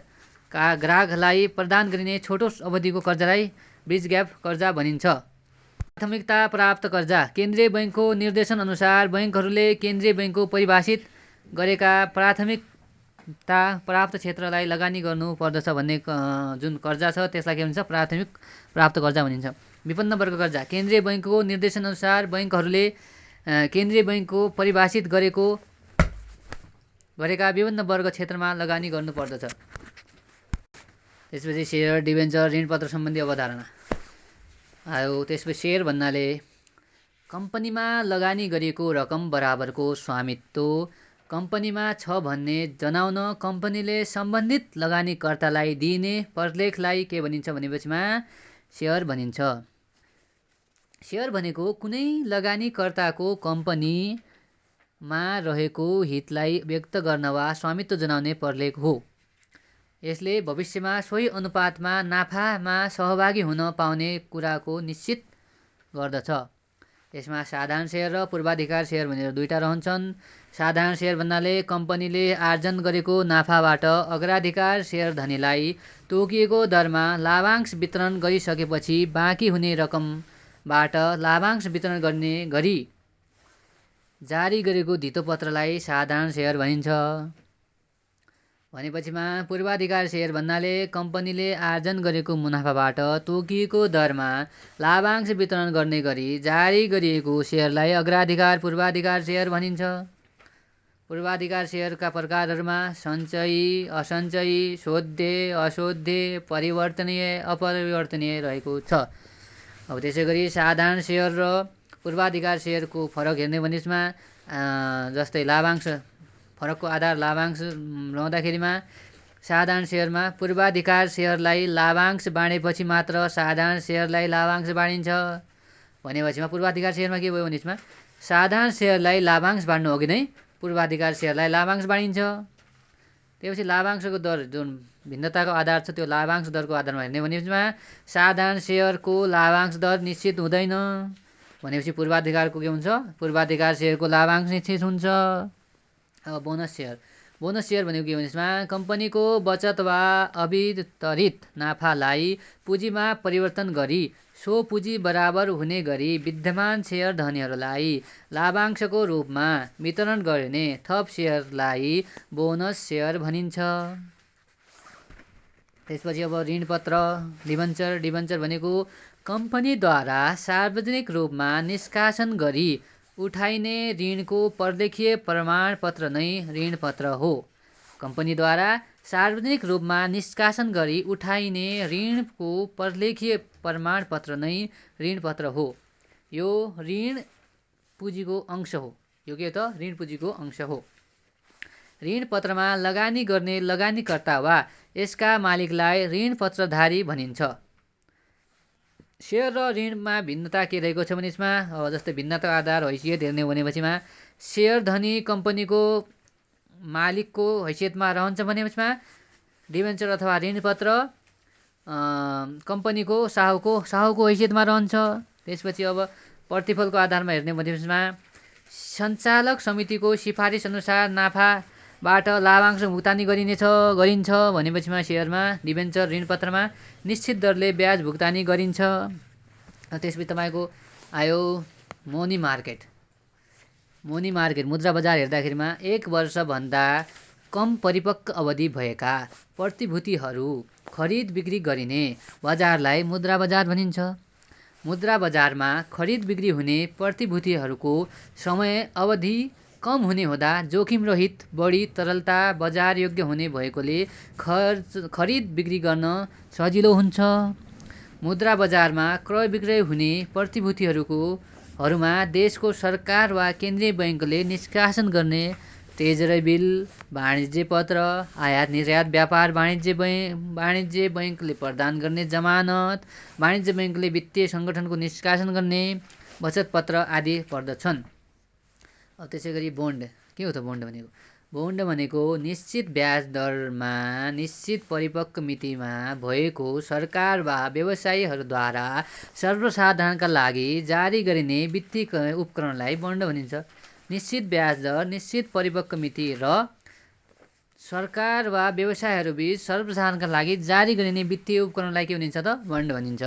ग्राहकलाई प्रदान गरिने छोटो अवधिको कर्जालाई ब्रिज ग्याप कर्जा भनिन्छ। प्राथमिकता प्राप्त कर्जा केन्द्रीय बैङ्कको निर्देशन अनुसार बैङ्कहरूले केन्द्रीय बैङ्कको परिभाषित गरेका प्राथमिकता प्राप्त क्षेत्रलाई लगानी गर्नु पर्दछ भन्ने जुन कर्जा छ त्यसलाई के भन्छ प्राथमिक प्राप्त कर्जा भनिन्छ। विपन्न वर्ग कर्जा केन्द्रीय बैङ्कको निर्देशन अनुसार बैङ्कहरूले केन्द्रीय बैङ्कको परिभाषित गरेका विभिन्न वर्ग क्षेत्रमा लगानी गर्नु पर्दछ। त्यसपछि सेयर डिबेन्चर ऋणपत्र सम्बन्धी अवधारणा आयो। त्यसपछि सेयर भन्नाले कम्पनीमा लगानी गरिएको रकम बराबरको स्वामित्व कम्पनीमा छ भन्ने जनाउन कम्पनीले सम्बन्धित लगानीकर्तालाई दिइने प्रलेखलाई के भनिन्छ भनेपछिमा सेयर भनिन्छ। सेयर भनेको कुनै लगानीकर्ताको कम्पनीमा रहेको हितलाई व्यक्त गर्न वा स्वामित्व जनाउने प्रलेख हो। यसले भविष्यमा सोही अनुपातमा नाफामा सहभागी हुन पाउने कुराको निश्चित गर्दछ। यसमा साधारण सेयर र पूर्वाधिकार सेयर भनेर दुईटा रहन्छन्। साधारण सेयर भन्नाले कम्पनीले आर्जन गरेको नाफाबाट अग्राधिकार सेयर धनीलाई तोकिएको दरमा लाभांश वितरण गरिसकेपछि बाँकी हुने रकमबाट लाभांश वितरण गर्ने गरी जारी गरेको धितोपत्रलाई साधारण सेयर भनिन्छ। भनेपछिमा पूर्वाधिकार सेयर भन्नाले कम्पनीले आर्जन गरेको मुनाफाबाट तोकिएको दरमा लाभांश वितरण गर्ने गरी जारी गरिएको सेयरलाई अग्राधिकार पूर्वाधिकार सेयर भनिन्छ। पूर्वाधिकार सेयरका प्रकारहरूमा सञ्चयी असञ्चयी सोध्य असोध्य परिवर्तनीय अपरिवर्तनीय रहेको छ। अब त्यसै गरी साधारण सेयर र पूर्वाधिकार सेयरको फरक हेर्ने भनेमा जस्तै लाभांश फरकको आधार लाभांश रहँदाखेरिमा साधारण सेयरमा पूर्वाधिकार सेयरलाई लाभांश बाँडेपछि मात्र साधारण सेयरलाई लाभांश बाँडिन्छ। भनेपछिमा पूर्वाधिकार सेयरमा के भयो भनेमा साधारण सेयरलाई लाभांश बाँड्नु अघि नै पूर्वाधिकार सेयरलाई लाभांश बाँडिन्छ। त्यसपछि लाभांशको दर जुन भिन्नताको आधार छ त्यो लाभांश दरको आधारमा हेर्ने भनेमा साधारण सेयरको लाभांश दर निश्चित हुँदैन। भनेपछि पूर्वाधिकारको के हुन्छ पूर्वाधिकार सेयरको लाभांश निश्चित हुन्छ। अब बोनस सेयर भनेको के भनेमा कम्पनीको बचत वा अवितरित नाफालाई पुँजीमा परिवर्तन गरी सो पुँजी बराबर हुने गरी विद्यमान सेयर धनीहरूलाई लाभांशको रूपमा वितरण गरिने थप सेयरलाई बोनस सेयर भनिन्छ। त्यसपछि अब ऋणपत्र डिबेन्चर भनेको कम्पनीद्वारा सार्वजनिक रूपमा निष्कासन गरी उठाइने ऋणको प्रलेखीय प्रमाणपत्र नै ऋणपत्र हो। कम्पनीद्वारा सार्वजनिक रूपमा निष्कासन गरी उठाइने ऋणको प्रलेखीय प्रमाणपत्र नै ऋणपत्र हो। यो ऋण पुँजीको अंश हो। यो के त ऋण पुँजीको अंश हो। ऋणपत्रमा लगानी गर्ने लगानीकर्ता वा यसका मालिकलाई ऋणपत्रधारी भनिन्छ। सेयर र ऋणमा भिन्नता के रहेको छ भने यसमा जस्तै भिन्नता आधार हैसियत हेर्ने हो भनेपछिमा सेयर धनी कम्पनीको मालिकको हैसियतमा रहन्छ भने यसमा डिबेन्चर अथवा ऋणपत्र कम्पनीको साहुको हैसियतमा रहन्छ। त्यसपछि अब प्रतिफलको आधारमा हेर्ने भनेपछिमा सञ्चालक समितिको सिफारिस अनुसार नाफाबाट लाभांश भुक्तानी गरिन्छ भनेपछिमा सेयरमा डिबेन्चर ऋणपत्रमा निश्चित दरले ब्याज भुक्तानी गरिन्छ। त्यसपछि तपाईँको आयो मनी मार्केट मुद्रा बजार हेर्दाखेरिमा 1 वर्षभन्दा कम परिपक्व अवधि भएका प्रतिभूतिहरू खरिद बिक्री गरिने बजारलाई मुद्रा बजार भनिन्छ। मुद्रा बजारमा खरिद बिक्री हुने प्रतिभूतिहरूको समय अवधि कम हुने हुँदा जोखिम रहित बढी तरलता बजार योग्य हुने भएकोले खरिद बिक्री गर्न सजिलो हुन्छ। मुद्रा बजारमा क्रय विक्रय हुने प्रतिभूतिहरूमा देशको सरकार वा केन्द्रीय बैंकले निष्कासन गर्ने ट्रेजरी बिल, वाणिज्य पत्र, आयात निर्यात व्यापार वाणिज्य बैंकले प्रदान गर्ने जमानत, वाणिज्य बैंकले वित्तीय सङ्गठनको निष्कासन गर्ने बचत पत्र आदि पर्दछन्। त्यसै गरी बोन्ड के हो त बोन्ड भनेको निश्चित ब्याज दरमा निश्चित परिपक्व मितिमा भएको सरकार वा व्यवसायीहरूद्वारा सर्वसाधारणका लागि जारी गरिने वित्तीय उपकरणलाई बोन्ड भनिन्छ। निश्चित ब्याज दर, निश्चित परिपक्व मिति र सरकार वा व्यवसायहरूबीच सर्वसाधारणका लागि जारी गरिने वित्तीय उपकरणलाई के भनिन्छ त बन्ड भनिन्छ।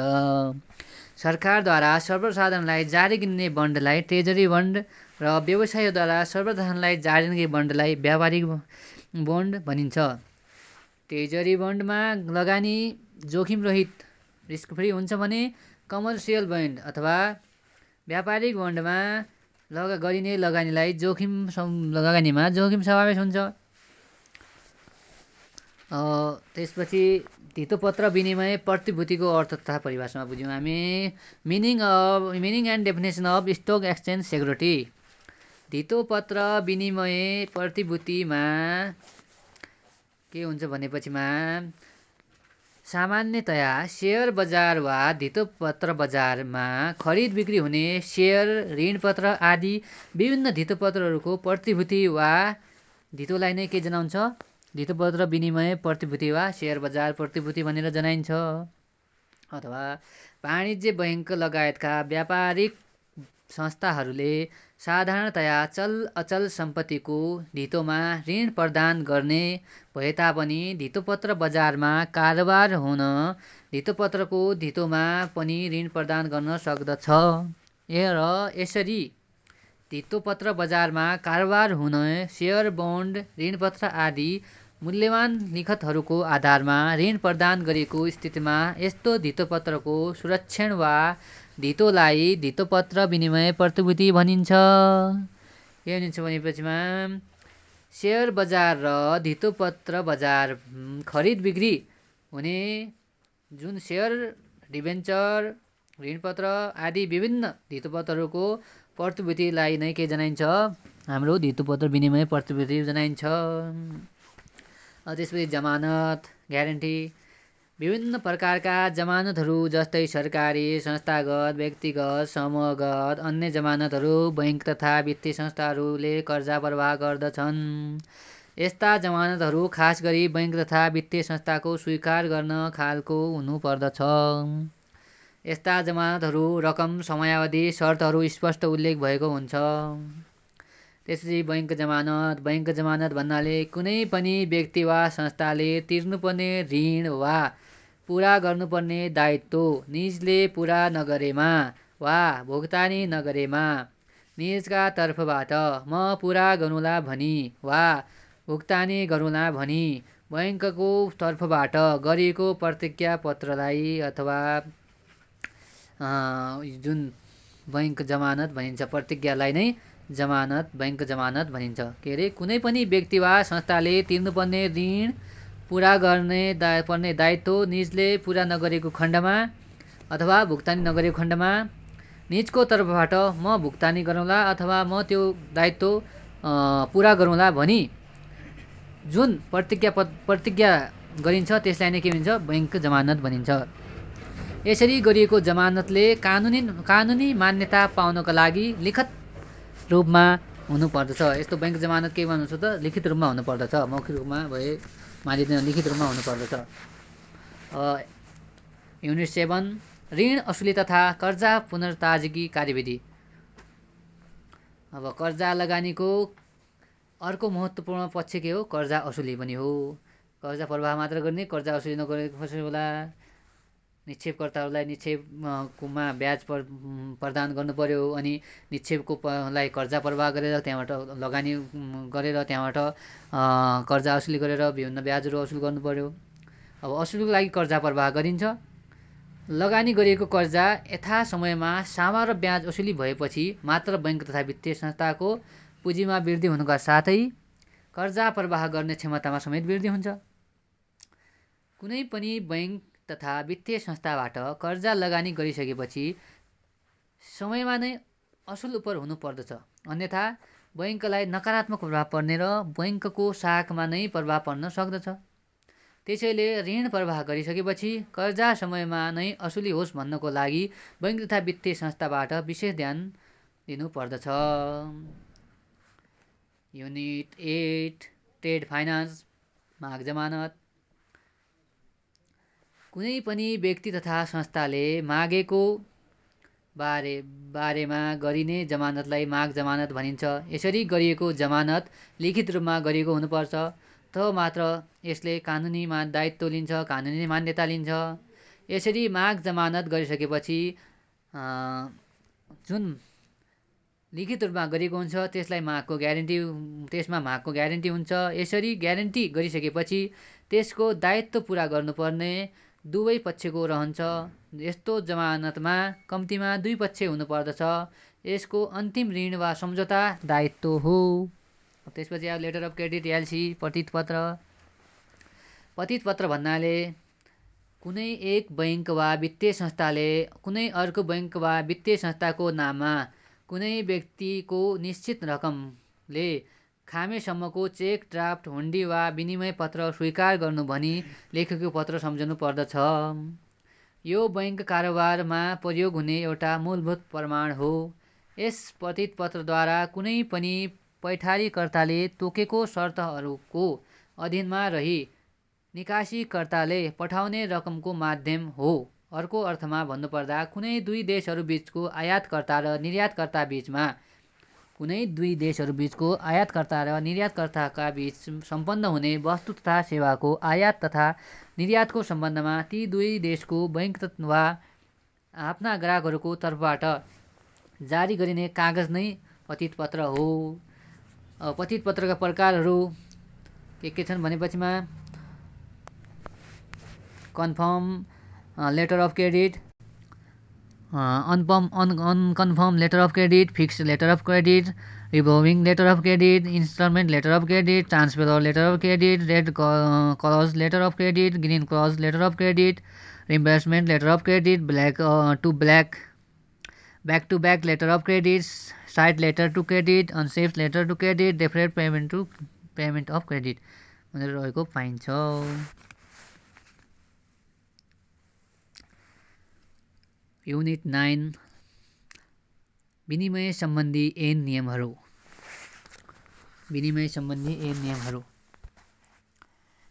सरकारद्वारा सर्वसाधारणलाई जारी गरिने बन्डलाई ट्रेजरी बन्ड र व्यवसायीद्वारा सर्वसाधारणलाई जारी गरिने बन्डलाई व्यापारिक बन्ड भनिन्छ। ट्रेजरी बन्डमा लगानी जोखिम रहित रिस्क फ्री हुन्छ भने कमर्सियल बन्ड अथवा व्यापारिक बन्डमा गरिने लगानीलाई लगानीमा जोखिम समावेश हुन्छ। त्यसपछि धितोपत्र विनिमय प्रतिभूतिको अर्थ तथा परिभाषामा बुझ्यौँ हामी। Meaning and definition of stock exchange security. धितोपत्र विनिमय प्रतिभूतिमा के हुन्छ भनेपछिमा सामान्यतया शेयर बजार वा धितोपत्र बजारमा खरिद बिक्री हुने शेयर, ऋणपत्र आदि विभिन्न धितोपत्रहरूको प्रतिभूति वा धितोलाई नै के जनाउँछ? धितोपत्र विनिमय प्रतिभूति वा शेयर बजार प्रतिभूति भनेर जनाइन्छ। अथवा वाणिज्य बैंक लगायतका व्यापारिक संस्थाहरूले साधारणतया चल अचल सम्पत्तिको धितोमा ऋण प्रदान गर्ने भए तापनि धितोपत्र बजारमा कारोबार हुन धितोपत्रको धितोमा पनि ऋण प्रदान गर्न सक्दछ। यसरी धितोपत्र बजारमा कारोबार हुन शेयर, बोन्ड, ऋणपत्र आदि मूल्यवान लिखतहरूको आधारमा ऋण प्रदान गरेको स्थितिमा यस्तो धितोपत्रको सुरक्षण वा धितोलाई धितोपत्र विनिमय प्रतिभूति भनिन्छ। के भनिन्छ भनेपछिमा शेयर बजार र धितोपत्र बजार खरिद बिक्री हुने जुन शेयर, डिबेन्चर, ऋणपत्र आदि विभिन्न धितोपत्रहरूको प्रतिभूतिलाई नै के जनाइन्छ? हाम्रो धितोपत्र विनिमय प्रतिभूति जनाइन्छ। त्यसपछि जमानत, ग्यारेन्टी। विभिन्न प्रकारका जमानतहरू जस्तै सरकारी, संस्थागत, व्यक्तिगत, समूहगत अन्य जमानतहरू बैंक तथा वित्तीय संस्थाहरूले कर्जा प्रवाह गर्दछन्। यस्ता जमानतहरू खास गरी बैंक तथा वित्तीय संस्थाको स्वीकार गर्न खालको हुनुपर्दछ। यस्ता जमानतहरू रकम, समयावधि, शर्तहरू स्पष्ट उल्लेख भएको हुन्छ। त्यसपछि बैंक जमानत भन्नाले कुनै पनि व्यक्ति वा संस्थाले तिर्नुपर्ने ऋण वा पुरा गर्नुपर्ने दायित्व निजले पुरा नगरेमा वा भुक्तानी नगरेमा निजका तर्फबाट म पुरा गरौँला भनी वा भुक्तानी गरौँला भनी बैंकको तर्फबाट गरिएको प्रतिज्ञा पत्रलाई अथवा जुन बैंक जमानत भनिन्छ प्रतिज्ञालाई नै बैंक जमानत भनिन्छ। के अरे कुनै पनि व्यक्ति वा संस्थाले तिर्नुपर्ने ऋण पुरा पर्ने दायित्व निजले पुरा नगरेको खण्डमा अथवा भुक्तानी नगरेको खण्डमा निजको तर्फबाट म भुक्तानी गरौँला अथवा म त्यो दायित्व पुरा गरौँला भनी जुन प्रतिज्ञा गरिन्छ त्यसलाई नै के भनिन्छ? बैंक जमानत भनिन्छ। यसरी गरिएको जमानतले कानुनी मान्यता पाउनको लागि लिखित रूपमा हुनुपर्दछ। यस्तो बैंक जमानत केमा हुनुपर्छ त लिखित रूपमा हुनुपर्दछ, मौखिक रूपमा भए मानिँदैन, लिखित रूपमा हुनुपर्दछ। युनिट 7 ऋण असुली तथा कर्जा पुनर्ताजगी कार्यविधि। अब कर्जा लगानीको अर्को महत्त्वपूर्ण पक्ष के हो? कर्जा असुली पनि हो। कर्जा प्रवाह मात्र गर्ने, कर्जा असुली नगरेको होला। निक्षेपकर्ताहरूलाई निक्षेपमा ब्याज प्रदान गर्नु पर्यो, अनि निक्षेपको लाई कर्जा प्रवाह गरेर त्यहाँबाट लगानी गरेर त्यहाँबाट कर्जा असुली गरेर विभिन्न ब्याजहरू असुल गर्नु पर्यो। अब असुलको लागि कर्जा प्रवाह गरिन्छ। लगानी गरिएको कर्जा यथा समयमा सामा र ब्याज असुली भएपछि मात्र बैंक तथा वित्तीय संस्थाको पुँजीमा वृद्धि हुनुका साथै कर्जा प्रवाह गर्ने क्षमतामा समेत वृद्धि हुन्छ। कुनै पनि बैंक तथा वित्तीय संस्थाबाट कर्जा लगानी गरिसकेपछि समयमा नै असुल उपर हुनुपर्दछ, अन्यथा बैंकलाई नकारात्मक प्रभाव पर्ने र बैंकको साखमा नै प्रभाव पर्न सक्दछ। त्यसैले ऋण प्रवाह गरिसकेपछि कर्जा समयमा नै असुली होस् भन्नको लागि बैंक तथा वित्तीय संस्थाबाट विशेष ध्यान दिनुपर्दछ। युनिट 8 ट्रेड फाइनान्स माग जमानत। कुनै पनि व्यक्ति तथा संस्थाले मागेको बारेमा गरिने जमानतलाई माग जमानत भनिन्छ। यसरी गरिएको जमानत लिखित रूपमा गरिएको हुनुपर्छ, तब मात्र यसले कानुनी दायित्व लिन्छ, कानुनी मान्यता लिन्छ। यसरी माग जमानत गरिसकेपछि जुन लिखित रूपमा गरिएको हुन्छ त्यसमा मागको ग्यारेन्टी हुन्छ। यसरी ग्यारेन्टी गरिसकेपछि त्यसको दायित्व पुरा गर्नुपर्ने दुवै पक्षको रहन्छ। यस्तो जमानतमा कम्तीमा 2 पक्ष हुनुपर्दछ। यसको अन्तिम ऋण वा सम्झौता दायित्व हो। त्यसपछि अब लेटर अफ क्रेडिट एलसी प्रतित पत्र भन्नाले कुनै एक बैंक वा वित्तीय संस्थाले कुनै अर्को बैंक वा वित्तीय संस्थाको नाममा कुनै व्यक्तिको निश्चित रकमले खामेसम्मको चेक, ड्राफ्ट, हुन्डी वा विनिमय पत्र स्वीकार गर्नु भनी लेखेको पत्र सम्झनु पर्दछ। यो बैंक कारोबारमा प्रयोग हुने एउटा मूलभूत प्रमाण हो। यस प्रतित पत्रद्वारा कुनै पनि पैठारीकर्ताले तोकेको शर्तहरूको अधीनमा रही निकासीकर्ताले पठाउने रकमको माध्यम हो। अर्को अर्थमा भन्नुपर्दा कुनै दुई देशहरू बीचको आयातकर्ता र निर्यातकर्ताका बीच सम्पन्न हुने वस्तु तथा सेवाको आयात तथा निर्यातको सम्बन्धमा ती दुई देशको बैंक वा आफ्ना ग्राहकहरूको तर्फबाट जारी गरिने कागज नै प्रतित पत्र हो। प्रतित पत्रका प्रकारहरू के छन् भनेपछिमा confirm letter of credit, unconfirm letter of credit, fixed letter of credit, revolving letter of credit, instalment letter of credit, transfer letter of credit, red clause letter of credit, green clause letter of credit, reimbursement letter of credit, back to back letter of credit, side letter to credit, unsafe letter to credit, deferred payment of credit भनेर रहेको पाइन्छ। Unit 9 विनिमय सम्बन्धी ऐन नियमहरू।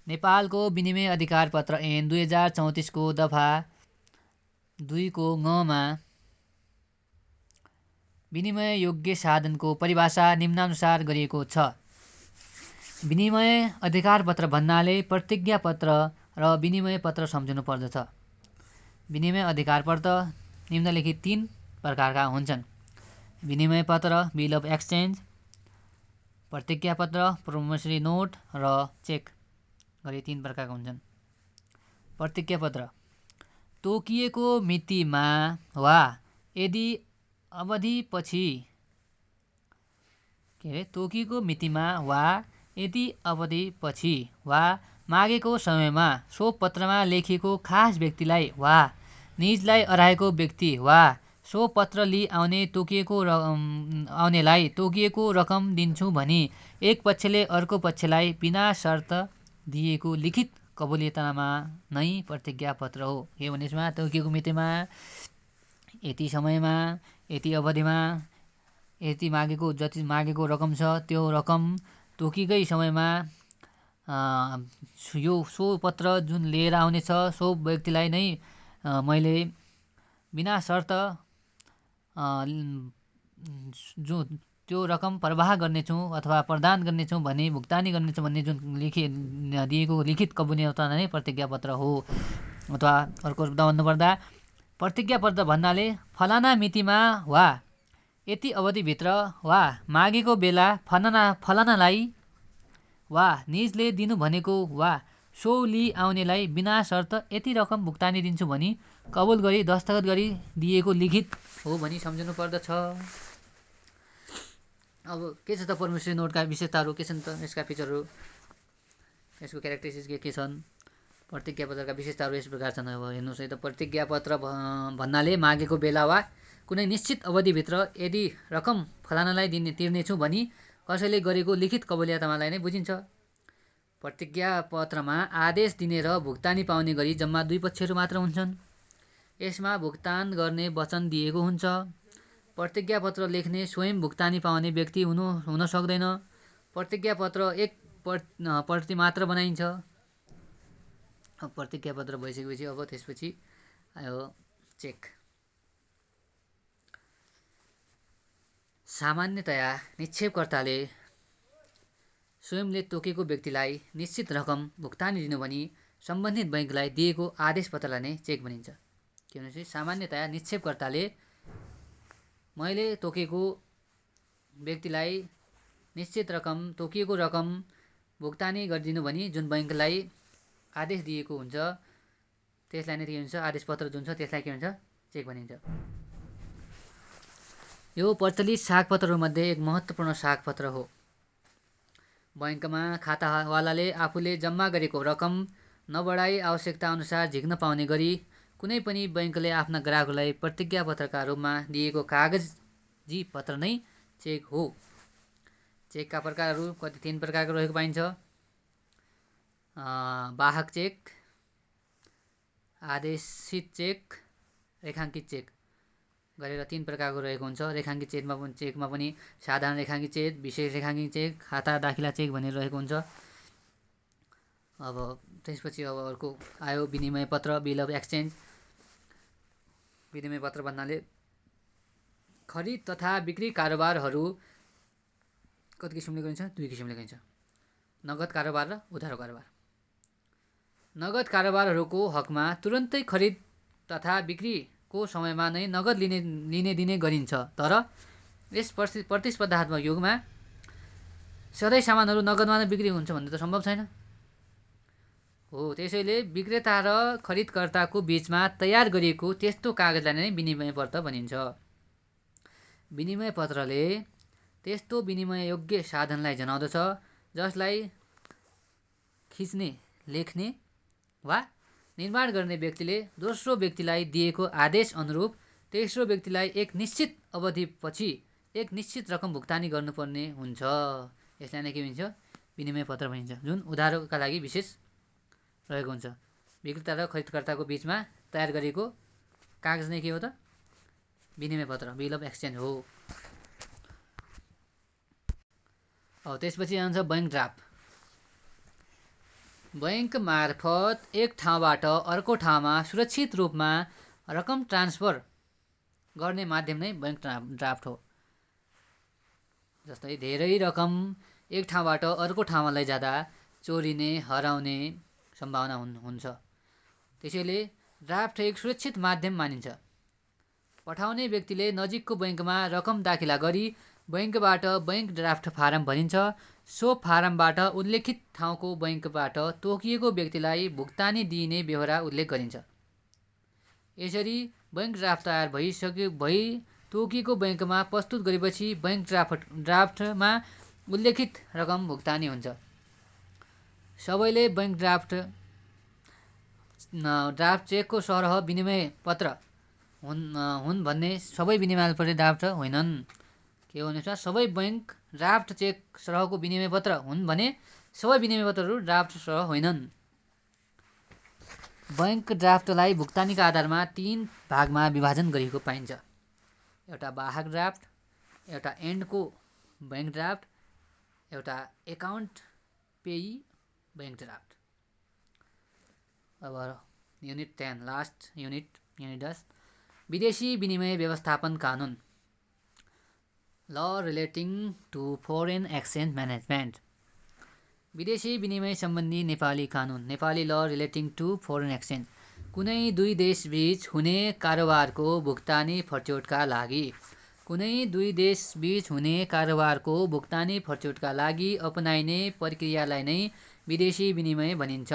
नेपालको विनिमय अधिकार पत्र ऐन 2034 को दफा 2 को ङमा विनिमय योग्य साधनको परिभाषा निम्नानुसार गरिएको छ। विनिमय अधिकार पत्र भन्नाले प्रतिज्ञा पत्र र विनिमय पत्र सम्झनु पर्दछ। विनिमय अधिकार पत्र निम्नलिखित 3 प्रकारका हुन्छन्। विनिमय पत्र बिल अफ एक्सचेन्ज, प्रतिज्ञा पत्र प्रोमिसरी नोट र चेक गरी 3 प्रकारका हुन्छन्। प्रतिज्ञा पत्र तोकिएको मितिमा वा यदि अवधिपछि वा मागेको समयमा सो पत्रमा लेखिएको खास व्यक्तिलाई वा निजलाई अराएको व्यक्ति वा सो पत्र लिई आउनेलाई तोकिएको रकम दिन्छु भनी एक पक्षले अर्को पक्षलाई बिना शर्त दिएको लिखित कबुलियतनामा नै प्रतिज्ञापत्र हो। के भने यसमा तोकिएको मितिमा, यति समयमा, यति अवधिमा, यति मागेको जति मागेको रकम छ त्यो रकम तोकिएकै समयमा सो पत्र जुन लिएर आउनेछ सो व्यक्तिलाई नै मैले बिना शर्त जो त्यो रकम प्रवाह गर्नेछु अथवा प्रदान गर्नेछु भने भुक्तानी गर्नेछु भन्ने जुन दिएको लिखित कबुलियतनामा नै प्रतिज्ञापत्र हो। अथवा अर्को शब्द भन्नुपर्दा प्रतिज्ञापत्र भन्नाले फलाना मितिमा वा यति अवधिभित्र वा मागेको बेला फलानालाई वा निजले दिनु भनेको वा सो लिई आउनेलाई बिना शर्त यति रकम भुक्तानी दिन्छु भनी कबुल गरी दस्तखत गरी दिएको लिखित हो भनी सम्झनु पर्दछ। अब के छ त परमेश्वरी नोटका विशेषताहरू के छन् त, यसका फिचरहरू, यसको क्यारेक्टरिस्टिक्स के छन्। प्रतिज्ञापत्रका विशेषताहरू यस प्रकार छन्। अब हेर्नुहोस् है त, प्रतिज्ञापत्र भन्नाले मागेको बेला वा कुनै निश्चित अवधिभित्र यदि रकम फलानालाई तिर्नेछु भनी कसैले गरेको लिखित कबुलियतनामालाई नै बुझिन्छ। प्रतिज्ञापत्रमा आदेश दिने र भुक्तानी पाउने गरी जम्मा दुई पक्षहरू मात्र हुन्छन्। यसमा भुक्तान गर्ने वचन दिएको हुन्छ। प्रतिज्ञापत्र लेख्ने स्वयं भुक्तानी पाउने व्यक्ति हुन सक्दैन। प्रतिज्ञापत्र एक प्रति मात्र बनाइन्छ। अब प्रतिज्ञापत्र भइसकेपछि अब त्यसपछि आयो चेक। सामान्यतया निक्षेपकर्ताले स्वयंले तोकेको व्यक्तिलाई निश्चित रकम भुक्तानी दिनु भनी सम्बन्धित बैंकलाई दिएको आदेश पत्रलाई नै चेक भनिन्छ। के भनेपछि सामान्यतया निक्षेपकर्ताले मैले तोकेको व्यक्तिलाई निश्चित रकम तोकिएको रकम भुक्तानी गरिदिनु भनी जुन बैंकलाई आदेश दिएको हुन्छ त्यसलाई नै के भन्छ, आदेश पत्र जुन छ त्यसलाई के भन्छ, चेक भनिन्छ। यो प्रचलित सागपत्रहरूमध्ये एक महत्त्वपूर्ण सागपत्र हो। बैंकमा खातावालाले आफूले जम्मा गरेको रकम नबढाई आवश्यकता अनुसार झिक्न पाउने गरी कुनै पनि बैंकले आफ्ना ग्राहकलाई प्रतिज्ञापत्रका रूपमा दिएको कागजी पत्र नै चेक हो। चेकका प्रकारहरू कति 3 प्रकारको रहेको पाइन्छ। वाहक चेक, आदेशित चेक, रेखाङ्कित चेक गरेर 3 प्रकारको रहेको हुन्छ। रेखाङ्कित चेकमा पनि साधारण रेखाङ्कित चेक, विशेष रेखाङ्कित चेक, खाता दाखिला चेक भनेर रहेको हुन्छ। अब त्यसपछि अब अर्को आयो विनिमय पत्र, बिल अफ एक्सचेन्ज। विनिमय पत्र भन्नाले खरिद तथा बिक्री कारोबारहरू कति किसिमले गरिन्छ, 2 किसिमले गरिन्छ, नगद कारोबार र उधारो कारोबार। नगद कारोबारहरूको हकमा तुरन्तै खरिद तथा बिक्रीको समयमा नै नगद लिने दिने गरिन्छ। तर यस प्रतिस्पर्धात्मक युगमा सधैँ सामानहरू नगदमा नै बिक्री हुन्छ भन्ने त सम्भव छैन हो। त्यसैले विक्रेता र खरिदकर्ताको बीचमा तयार गरिएको त्यस्तो कागजलाई नै विनिमय पत्र भनिन्छ। विनिमय पत्रले त्यस्तो विनिमययोग्य साधनलाई जनाउँदछ जसलाई खिच्ने, लेख्ने वा निर्माण गर्ने व्यक्तिले दोस्रो व्यक्तिलाई दिएको आदेश अनुरूप तेस्रो व्यक्तिलाई एक निश्चित अवधिपछि एक निश्चित रकम भुक्तानी गर्नुपर्ने हुन्छ। यसलाई नै के भनिन्छ, विनिमय पत्र भनिन्छ, जुन उधारोका लागि विशेष रहेको हुन्छ। विक्रेता र खरिदकर्ताको बीचमा तयार गरिएको कागज नै के हो त, विनिमय पत्र, बिल अफ एक्सचेन्ज हो। अब त्यसपछि आउँछ बैंक ड्राफ्ट। बैंक मार्फत एक ठाउँबाट अर्को ठाउँमा सुरक्षित रूपमा रकम ट्रान्सफर गर्ने माध्यम नै बैंक ड्राफ्ट हो। जस्तै धेरै रकम एक ठाउँबाट अर्को ठाउँमा लैजाँदा चोरिने, हराउने सम्भावना हुन्छ। त्यसैले ड्राफ्ट एक सुरक्षित माध्यम मानिन्छ। पठाउने व्यक्तिले नजिकको बैंकमा रकम दाखिला गरी बैंकबाट बैंक ड्राफ्ट फारम भरिन्छ। सो फारमबाट उल्लेखित ठाउँको बैंकबाट तोकिएको व्यक्तिलाई भुक्तानी दिइने बेहोरा उल्लेख गरिन्छ। यसरी बैंक ड्राफ्ट तयार भई तोकिएको बैंकमा प्रस्तुत गरेपछि बैंक ड्राफ्टमा उल्लेखित रकम भुक्तानी हुन्छ। सबैले बैंक ड्राफ्ट चेकको सरह विनिमय पत्र हुन् भन्ने सबै विनिमय पत्र ड्राफ्ट होइनन्। के हो भने सबै बैंक ड्राफ्ट चेक सरहको विनिमय पत्र हुन् भने सबै विनिमय पत्रहरू ड्राफ्ट सरह होइनन्। बैंक ड्राफ्टलाई भुक्तानीका आधारमा 3 भागमा विभाजन गरिएको पाइन्छ। एउटा वाहक ड्राफ्ट, एउटा एन्डको बैंक ड्राफ्ट, एउटा एकाउन्ट पेई बैंक ड्राफ्ट। अब युनिट 10 लास्ट युनिट 10 विदेशी विनिमय व्यवस्थापन कानुन law relating to foreign exchange management. विदेशी विनिमय सम्बन्धी नेपाली कानुन नेपाली ल रिलेटिङ टु फरेन एक्सचेन्ज कुनै दुई देशबीच हुने कारोबारको भुक्तानी फर्च्यौटका लागि भुक्तानी फर्च्यौटका लागि अपनाइने प्रक्रियालाई नै विदेशी विनिमय भनिन्छ।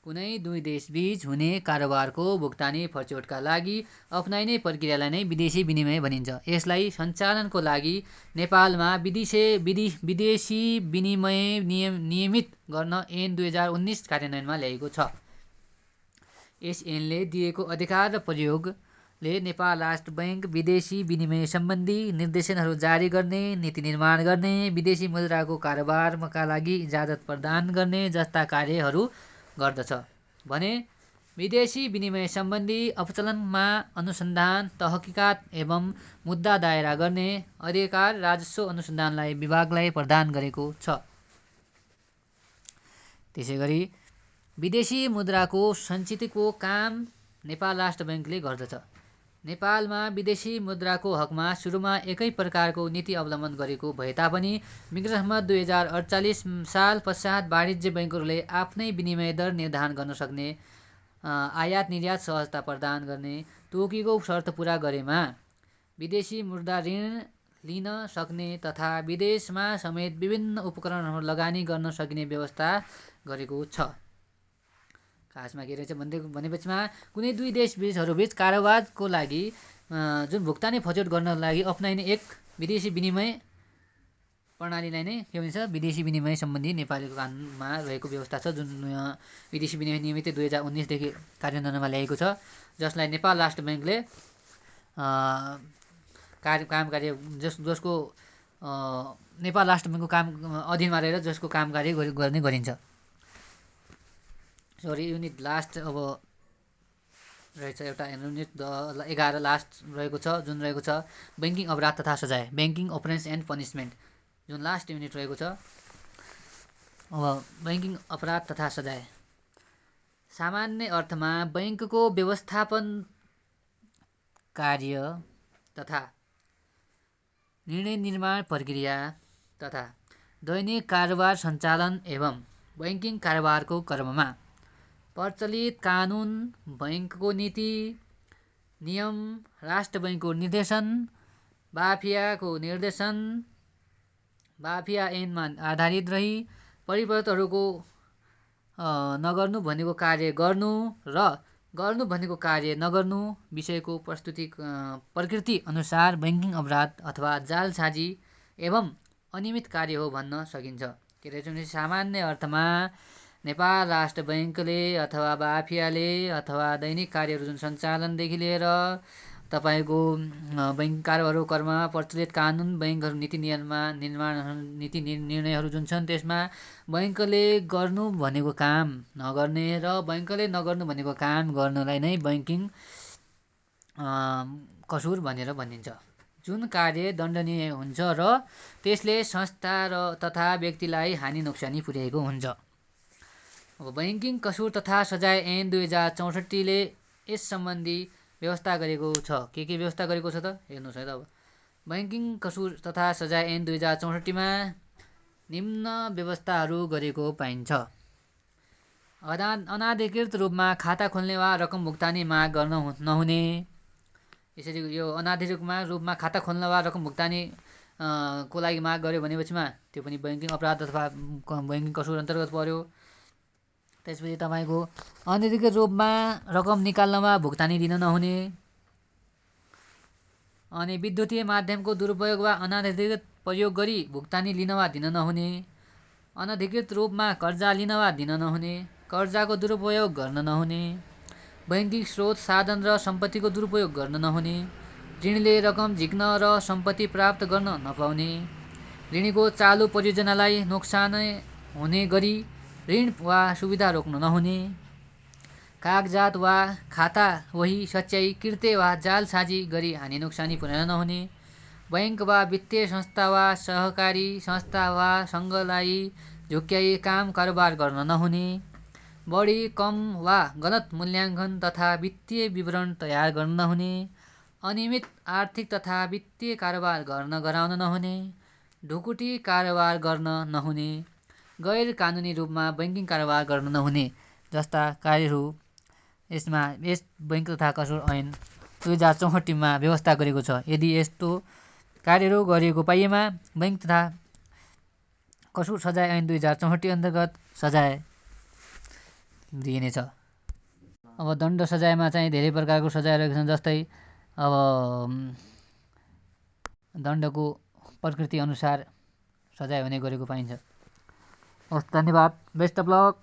कुनै दुई देशबीच हुने कारोबारको भुक्तानी फर्च्यौटका लागि अपनाइने प्रक्रियालाई नै विदेशी विनिमय भनिन्छ। यसलाई सञ्चालनको लागि नेपालमा विदेशी विनिमय नियमित गर्न ऐन 2019 कार्यान्वयनमा ल्याइएको छ। यस ऐनले दिएको अधिकार र प्रयोगले नेपाल राष्ट्र बैंक विदेशी विनिमय सम्बन्धी निर्देशनहरू जारी गर्ने, नीति निर्माण गर्ने, विदेशी मुद्राको कारोबारका लागि इजाजत प्रदान गर्ने जस्ता कार्यहरू गर्दछ भने विदेशी विनिमय सम्बन्धी अपचलनमा अनुसन्धान, तहकिकात एवं मुद्दा दायरा गर्ने अधिकार राजस्व अनुसन्धान विभागलाई प्रदान गरेको छ। त्यसैगरी विदेशी मुद्राको सञ्चितको काम नेपाल राष्ट्र बैंकले गर्दछ। नेपालमा विदेशी मुद्राको हकमा सुरुमा एकै प्रकारको नीति अवलम्बन गरेको भए तापनि विक्रमसम्वत 2048 साल पश्चात वाणिज्य बैंकहरूले आफ्नै विनिमय दर निर्धारण गर्न सक्ने, आयात निर्यात सहजता प्रदान गर्ने, तोकिएको शर्त पूरा गरेमा विदेशी मुद्रा ऋण लिन सक्ने तथा विदेशमा समेत विभिन्न उपकरणहरू लगानी गर्न सकिने व्यवस्था गरेको छ। खासमा के रहेछ भनेपछिमा कुनै दुई देशबीच कारोबारको लागि जुन भुक्तानी फर्च्यौट गर्नको लागि अपनाइने एक विदेशी विनिमय प्रणालीलाई नै के भनिन्छ विदेशी विनिमय सम्बन्धी नेपाली कानुनमा रहेको व्यवस्था छ, जुन विदेशी विनिमय नियमित 2019 देखि कार्यान्वयनमा ल्याएको छ, जसलाई नेपाल राष्ट्र बैंकले जसको नेपाल राष्ट्र बैंकको काम अधीनमा रहेर जसको काम कार्य गर्ने गरिन्छ। युनिट लास्ट अब रहेछ एउटा युनिट 11 लास्ट रहेको छ, जुन रहेको छ बैंकिङ अपराध तथा सजाय, बैंकिङ अफेन्स एन्ड पनिसमेन्ट, जुन लास्ट युनिट रहेको छ। अब बैंकिङ अपराध तथा सजाय सामान्य अर्थमा बैंकको व्यवस्थापन कार्य तथा निर्णय निर्माण प्रक्रिया तथा दैनिक कारोबार सञ्चालन एवं बैंकिङ कारोबारको क्रममा प्रचलित कानुन, बैंकको नीति नियम, राष्ट्र बैंकको निर्देशन, बाफियाको निर्देशन, बाफिया ऐनमा आधारित रही परिपत्रहरूको नगर्नु भनेको कार्य गर्नु र गर्नु भनेको कार्य नगर्नु विषयको प्रकृति अनुसार बैंकिङ अपराध अथवा जालसाजी एवं अनियमित कार्य हो भन्न सकिन्छ। के रहेछ सामान्य अर्थमा नेपाल राष्ट्र बैंकले अथवा बाफियाले अथवा दैनिक कार्यहरू जुन सञ्चालनदेखि लिएर तपाईको बैंक कारोबारको क्रममा प्रचलित कानुन, बैंकहरू नीति निर्णयहरू जुन छन् त्यसमा बैंकले गर्नु भनेको काम नगर्ने र बैंकले नगर्नु भनेको काम गर्नलाई नै बैंकिङ कसुर भनेर भनिन्छ, जुन कार्य दण्डनीय हुन्छ र त्यसले संस्था र तथा व्यक्तिलाई हानि नोक्सानी पुर्याएको हुन्छ। अब बैंकिङ कसुर तथा सजाय ऐन 2064 ले यस सम्बन्धी व्यवस्था गरेको छ। के व्यवस्था गरेको छ त हेर्नुहोस् है त। अब बैंकिङ कसुर तथा सजाय ऐन 2064 मा निम्न व्यवस्थाहरू गरेको पाइन्छ। अनाधिकृत रूपमा खाता खोल्ने वा रकम भुक्तानी माग गर्न नहुने। यसरी यो अनाधिकृत रूपमा खाता खोल्न वा रकम भुक्तानी को लागि माग गर्यो भनेपछिमा त्यो पनि बैंकिङ अपराध अथवा बैंकिङ कसुर अन्तर्गत पर्यो। त्यसपछि तपाईको अनधिकृत रूपमा रकम निकाल्न वा भुक्तानी दिन नहुने, अनि विद्युतीय माध्यमको दुरुपयोग वा अनाधिकृत प्रयोग गरी भुक्तानी लिन वा दिन नहुने, अनधिकृत रूपमा कर्जा लिन वा दिन नहुने, कर्जाको दुरुपयोग गर्न नहुने, बैंकिङ स्रोत साधन र सम्पत्तिको दुरुपयोग गर्न नहुने, ऋणले रकम झिक्न र सम्पत्ति प्राप्त गर्न नपाउने, ऋणीको चालु परियोजनालाई नोक्सान हुने गरी ऋण वा सुविधा रोक्न नहुने, कागजात वा खाता वही सच्याई कृत्य वा जालसाजी गरी हानि नोक्सानी पुर्याउन नहुने। बैंक वा वित्तीय संस्था वा सहकारी संस्था वा सङ्घलाई झुक्क्याई काम कारोबार गर्न नहुने। बढी कम वा गलत मूल्याङ्कन तथा वित्तीय विवरण तयार गर्न नहुने। अनियमित आर्थिक तथा वित्तीय कारोबार गराउन नहुने। ढुकुटी कारोबार गर्न नहुने। गैर कानुनी रूपमा बैंकिङ कारोबार गर्न नहुने जस्ता कार्यहरू यस बैंक तथा कसुर ऐन 2064 व्यवस्था गरेको छ। यदि यस्तो कार्यहरू गरिएको पाइएमा बैंक तथा कसुर सजाय ऐन 2064 अन्तर्गत सजाय दिइनेछ। अब दण्ड सजायमा चाहिँ धेरै प्रकारको सजाय रहेको छन्, जस्तै अब दण्डको प्रकृति अनुसार सजाय हुने गरेको पाइन्छ। हस्, धन्यवाद। Best of lock.